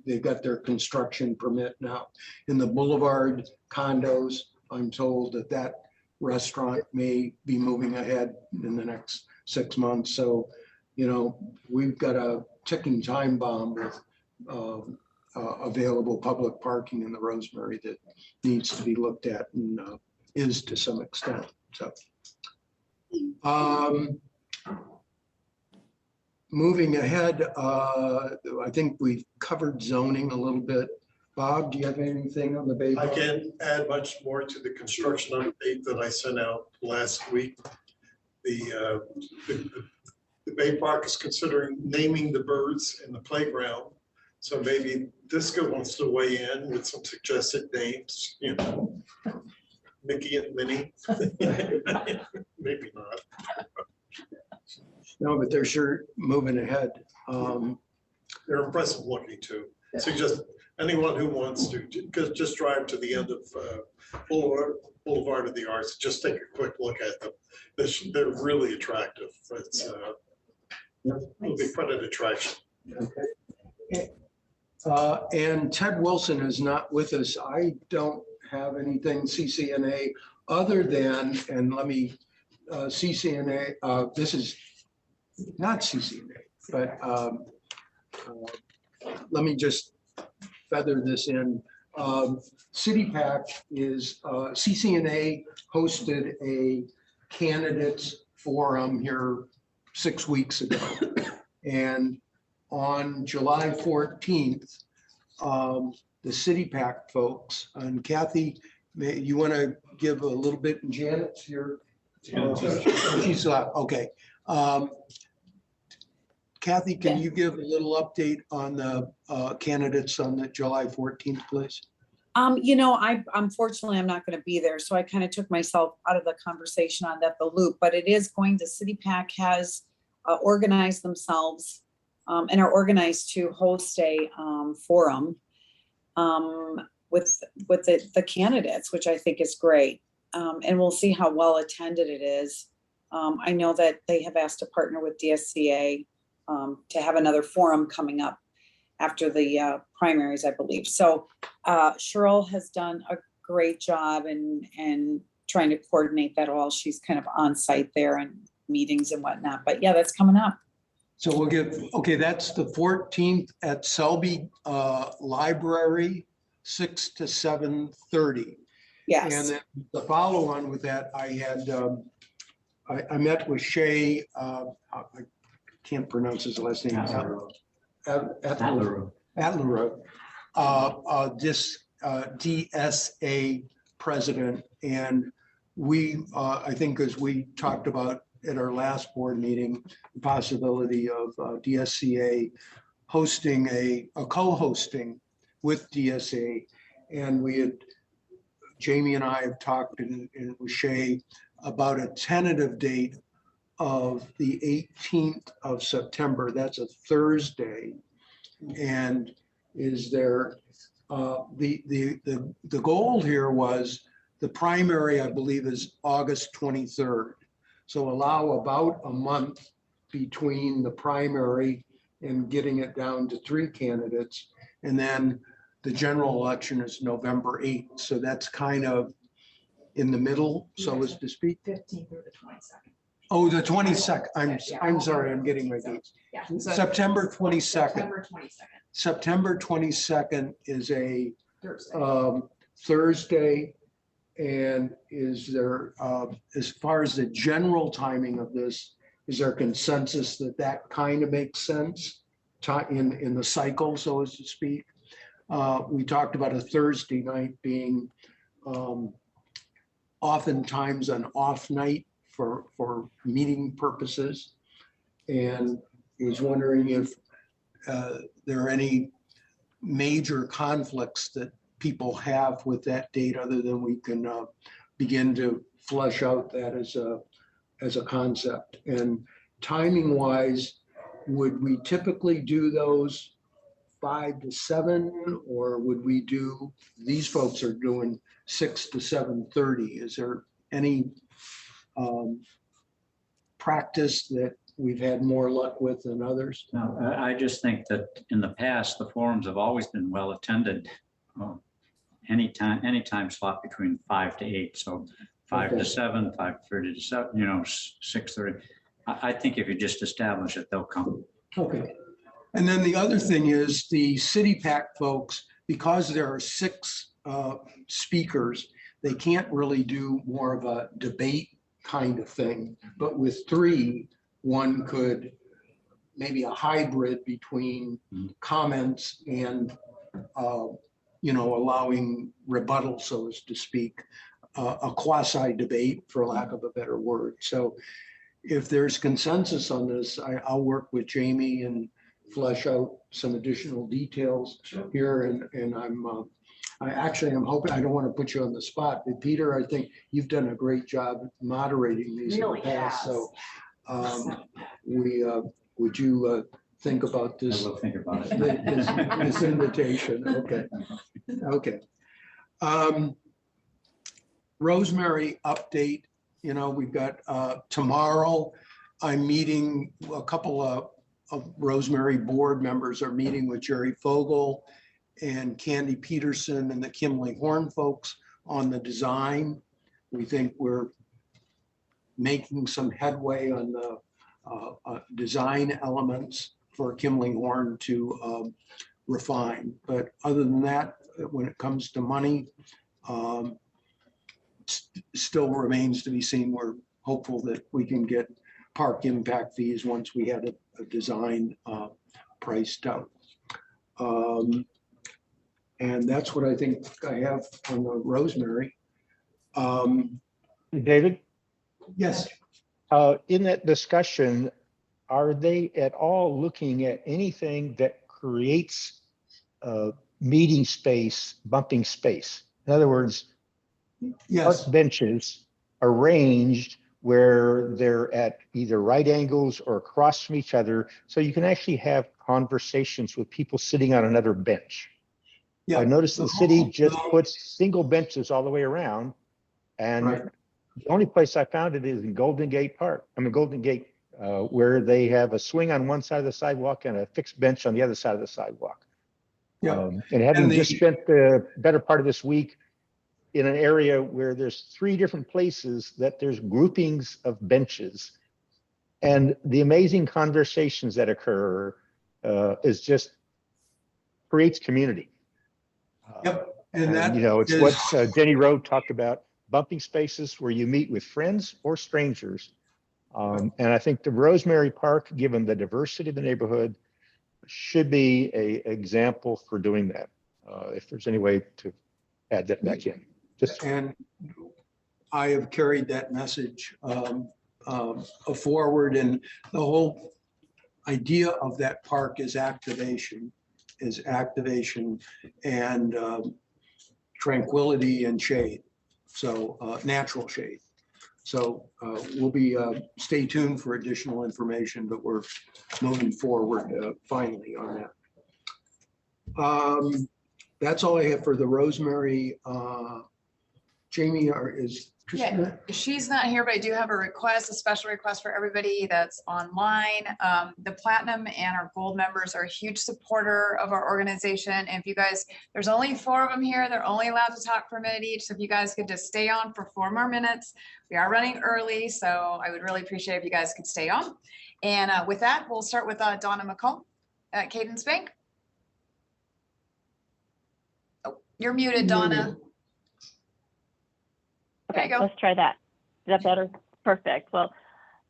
They've got their construction permit now. In the Boulevard condos, I'm told that restaurant may be moving ahead in the next 6 months. So, we've got a ticking time bomb with available public parking in the Rosemary that needs to be looked at and is to some extent. So, moving ahead, I think we've covered zoning a little bit. Bob, do you have anything on the Bay? I can't add much more to the construction update that I sent out last week. The Bay Park is considering naming the birds in the playground. So maybe Disco wants to weigh in with some suggested names, Mickey and Minnie. Maybe not. No, but they're sure moving ahead. They're impressive looking too. So just anyone who wants to, just drive to the end of Boulevard of the Arts, just take a quick look at them. They're really attractive. It'll be quite an attraction. Okay. And Ted Wilson is not with us. I don't have anything CCNA other than, and let me, CCNA, this is not CCNA, but let me just feather this in. CityPAC is, CCNA hosted a candidates forum here 6 weeks ago. And on July 14th, the CityPAC folks, and Kathy, you want to give a little bit, and Janet's here. She's okay. Kathy, can you give a little update on the candidates on the July 14th, please? Unfortunately, I'm not going to be there. So I kind of took myself out of the conversation on that, the loop, but it is going to, CityPAC has organized themselves and are organized to host a forum with the candidates, which I think is great. And we'll see how well attended it is. I know that they have asked to partner with DSCA to have another forum coming up after the primaries, I believe. So Cheryl has done a great job in trying to coordinate that all. She's kind of on site there and meetings and whatnot. But yeah, that's coming up. So we'll get, okay, that's the 14th at Selby Library, 6 to 7:30. Yes. And then the follow on with that, I had, I met with Shay, I can't pronounce his last name. Atlerow. DSA president. And we, I think as we talked about at our last board meeting, the possibility of DSCA hosting a co-hosting with DSA. And we had, Jamie and I have talked with Shay about a tentative date of the 18th of September. That's a Thursday. And is there, the goal here was the primary, I believe, is August 23rd. So allow about a month between the primary and getting it down to 3 candidates. And then the general election is November 8th. So that's kind of in the middle, so as to speak. 15th through the 22nd. Oh, the 22nd. I'm sorry, I'm getting my dates. Yeah. So September 22nd. September 22nd, September 22nd is a Thursday. Thursday. And is there, as far as the general timing of this, is there consensus that kind of makes sense in the cycle, so as to speak? we talked about a Thursday night being oftentimes an off night for meeting purposes. And I was wondering if there are any major conflicts that people have with that date, other than we can begin to flesh out that as a concept. And timing wise, would we typically do those 5 to 7, or would we do, these folks are doing 6 to 7:30? Is there any practice that we've had more luck with than others? No, I just think that in the past, the forums have always been well attended. Any time slot between 5 to 8, so 5 to Okay. 7, 5:30 to 7, 6:30. I think if you just establish it, they'll come. Okay. And then the other thing is the City Pack folks, because there are 6 speakers, they can't really do more of a debate kind of thing. But with 3, one could maybe a hybrid between comments and, allowing rebuttal, so as to speak, a quasi debate, for lack of a better word. So if there's consensus on this, I'll work with Jamie and flesh out some additional details here. And I'm hoping, I don't want to put you on the spot, but Peter, I think you've done a great job moderating these in the past. So would you think about I this? will think about it. This invitation? Okay. Okay. Rosemary update. We've got tomorrow, I'm meeting, a couple of Rosemary board members are meeting with Jerry Fogel and Candy Peterson and the Kimley Horn folks on the design. We think we're making some headway on the design elements for Kimley Horn to refine. But other than that, when it comes to money, still remains to be seen. We're hopeful that we can get park impact fees once we had a design priced out. And that's what I think I have on the Rosemary. David, Yes. in that discussion, are they at all looking at anything that creates meeting space, bumping space? In other words, Yes. park benches arranged where they're at either right angles or across from each other, so you can actually have conversations with people sitting on another bench. Yeah. I noticed the city just puts single benches all the way around, and Right. the only place I found it is in Golden Gate Park. Golden Gate, where they have a swing on one side of the sidewalk and a fixed bench on the other side of the sidewalk. Yeah. And having And just spent the better part of this week in an area where there's 3 different places that there's groupings of benches, and the amazing conversations that occur is just creates community. Yep. And that it's is- what Denny Road talked about, bumping spaces where you meet with friends or strangers. And I think the Rosemary Park, given the diversity of the neighborhood, should be an example for doing that. If there's any way to add that back in. And I have carried that message forward, and the whole idea of that park is activation and tranquility and shade. So natural shade. So we'll be stay tuned for additional information, but we're moving forward finally on that. That's all I have for the Rosemary. Jamie, is Christina? Yeah, she's not here, but I do have a request, a special request for everybody that's online. The Platinum and our Gold members are a huge supporter of our organization. And if you guys, there's only 4 of them here. They're only allowed to talk for a minute each. So if you guys could just stay on for 4 more minutes. We are running early, so I would really appreciate if you guys could stay on. And with that, we'll start with Donna McComb at Cadence Bank. Oh, you're muted, Donna. There Okay, you go. let's try that. Is that better? Perfect. Well,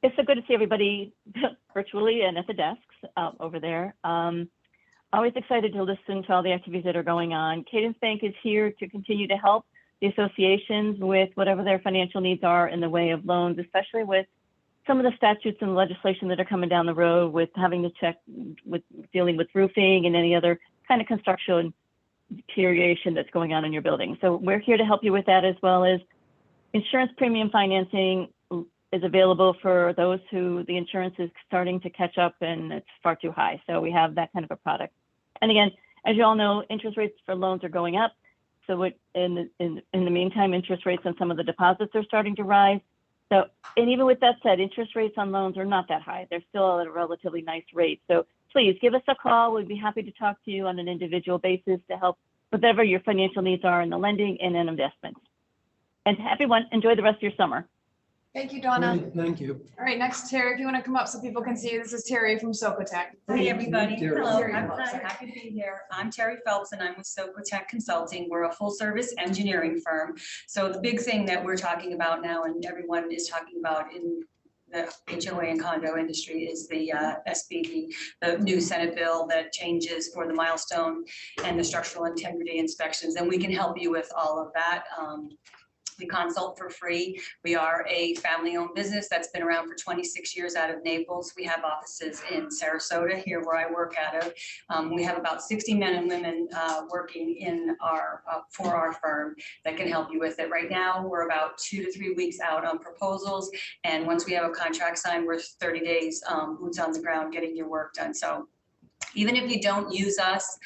it's so good to see everybody virtually and at the desks over there. always excited to listen to all the activities that are going on. Cadence Bank is here to continue to help the associations with whatever their financial needs are in the way of loans, especially with some of the statutes and legislation that are coming down the road with having to check with dealing with roofing and any other kind of construction deterioration that's going on in your building. So we're here to help you with that, as well as insurance premium financing is available for those who the insurance is starting to catch up and it's far too high. So we have that kind of a product. And again, as you all know, interest rates for loans are going up. So in the meantime, interest rates on some of the deposits are starting to rise. So, and even with that said, interest rates on loans are not that high. They're still at a relatively nice rate. So please give us a call. We'd be happy to talk to you on an individual basis to help with whatever your financial needs are in the lending and in investments. And everyone, enjoy the rest of your summer. Thank you, Donna. Great, thank you. All right, next, Terry, if you want to come up so people can see you. This is Terry from Socotec. Hi, everybody. Terry. Hello, Terry I'm Phelps. happy to be here. I'm Terry Phelps and I'm with Socotec Consulting. We're a full-service engineering firm. So the big thing that we're talking about now and everyone is talking about in the HOA and condo industry is the SBD, the new Senate bill that changes for the milestone and the structural integrity inspections. And we can help you with all of that. We consult for free. We are a family-owned business that's been around for 26 years out of Naples. We have offices in Sarasota, here where I work out of. We have about 60 men and women working in our for our firm that can help you with it. Right now, we're about 2 to 3 weeks out on proposals. And once we have a contract signed, we're 30 days boots on the ground getting your work done. So even if you don't use us,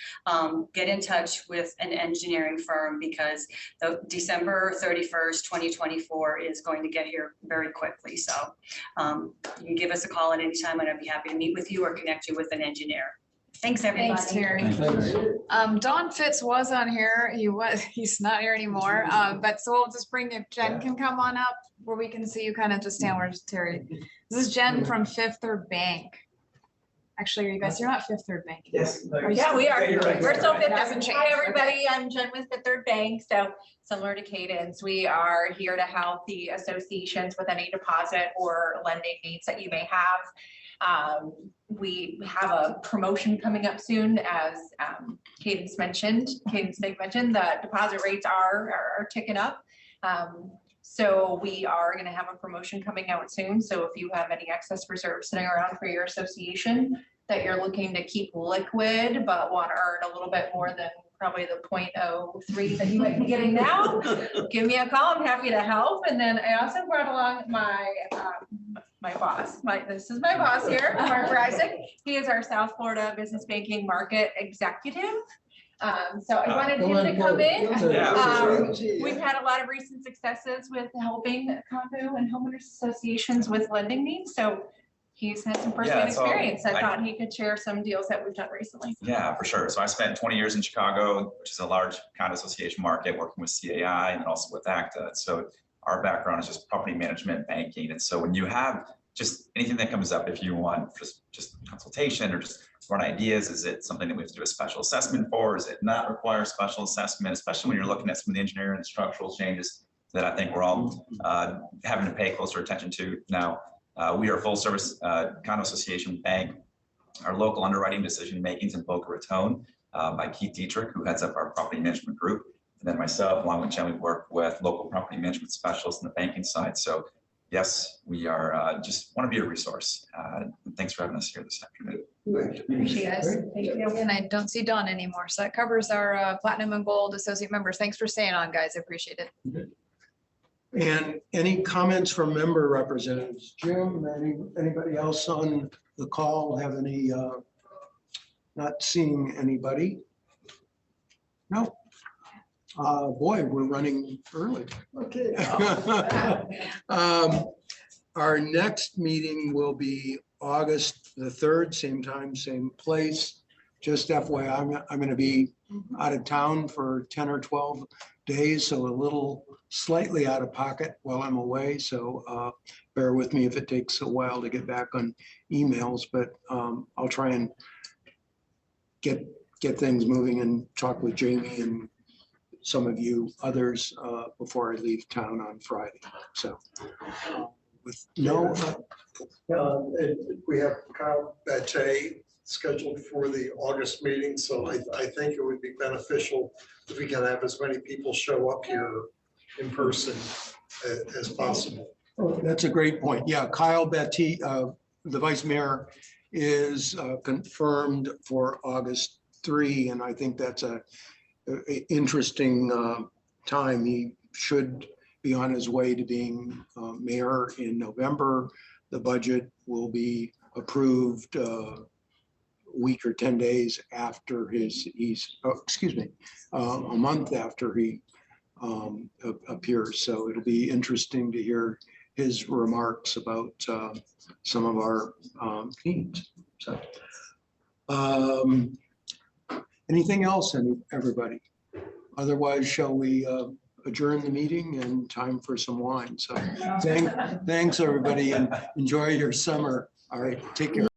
get in touch with an engineering firm because the December 31st, 2024 is going to get here very quickly. So you can give us a call at any time and I'd be happy to meet with you or connect you with an engineer. Thanks, everybody. Thanks, Terry. Thanks. Don Fitz was on here. He's not here anymore. But so we'll just bring if Jen can come on up where we can see you kind of just stand where Terry. This is Jen from Fifth Third Bank. Actually, are you guys, you're not Fifth Third Bank. Yes. Yeah, we are. We're so Fifth Hasn't Third. changed. Hi, everybody. I'm Jen with Fifth Third Bank. So similar to Cadence, we are here to help the associations with any deposit or lending needs that you may have. We have a promotion coming up soon, as Cadence Bank mentioned, the deposit rates are ticking up. So we are going to have a promotion coming out soon. So if you have any excess reserves sitting around for your association that you're looking to keep liquid, but want to earn a little bit more than probably the 0.03 that you might be getting now, give me a call. I'm happy to help. And then I also brought along my boss. This is my boss here, Mark Reisig. He is our South Florida Business Banking Market Executive. So I wanted him to come in. We've had a lot of recent successes with helping condo and homeowners associations with lending needs. So he's had some firsthand experience. I thought he could share some deals that we've done recently. Yeah, for sure. So I spent 20 years in Chicago, which is a large condo association market, working with CAI and also with ACTA. So our background is just property management, banking. And so when you have just anything that comes up, if you want just consultation or just run ideas, is it something that we have to do a special assessment for? Does it not require special assessment, especially when you're looking at some of the engineering and structural changes that I think we're all having to pay closer attention to now. We are a full service condo association bank. Our local underwriting decision makings in Boca Raton by Keith Dietrich, who heads up our property management group. And then myself, along with Jen, we work with local property management specialists on the banking side. So yes, we are just want to be a resource. Thanks for having us here this afternoon. Appreciate it. Thank you. And I don't see Dawn anymore. So that covers our platinum and gold associate members. Thanks for staying on, guys. I appreciate it. And any comments from member representatives? Jim, anybody else on the call have any, not seeing anybody? No. Boy, we're running early. Okay. Our next meeting will be August the 3rd, same time, same place. Just FYI, I'm going to be out of town for 10 or 12 days, so a little slightly out of pocket while I'm away. So bear with me if it takes a while to get back on emails, but I'll try and get things moving and talk with Jamie and some of you others before I leave town on Friday. So with no, we have Kyle Bache scheduled for the August meeting. So I think it would be beneficial if we can have as many people show up here in person as possible. Oh, that's a great point. Yeah, Kyle Betty, the vice mayor, is confirmed for August 3, and I think that's a interesting time. He should be on his way to being mayor in November. The budget will be approved a week or 10 days after a month after he appears. So it'll be interesting to hear his remarks about some of our themes. So, anything else, everybody? Otherwise, shall we adjourn the meeting and time for some wine? So thanks, everybody, and enjoy your summer. All right, take care.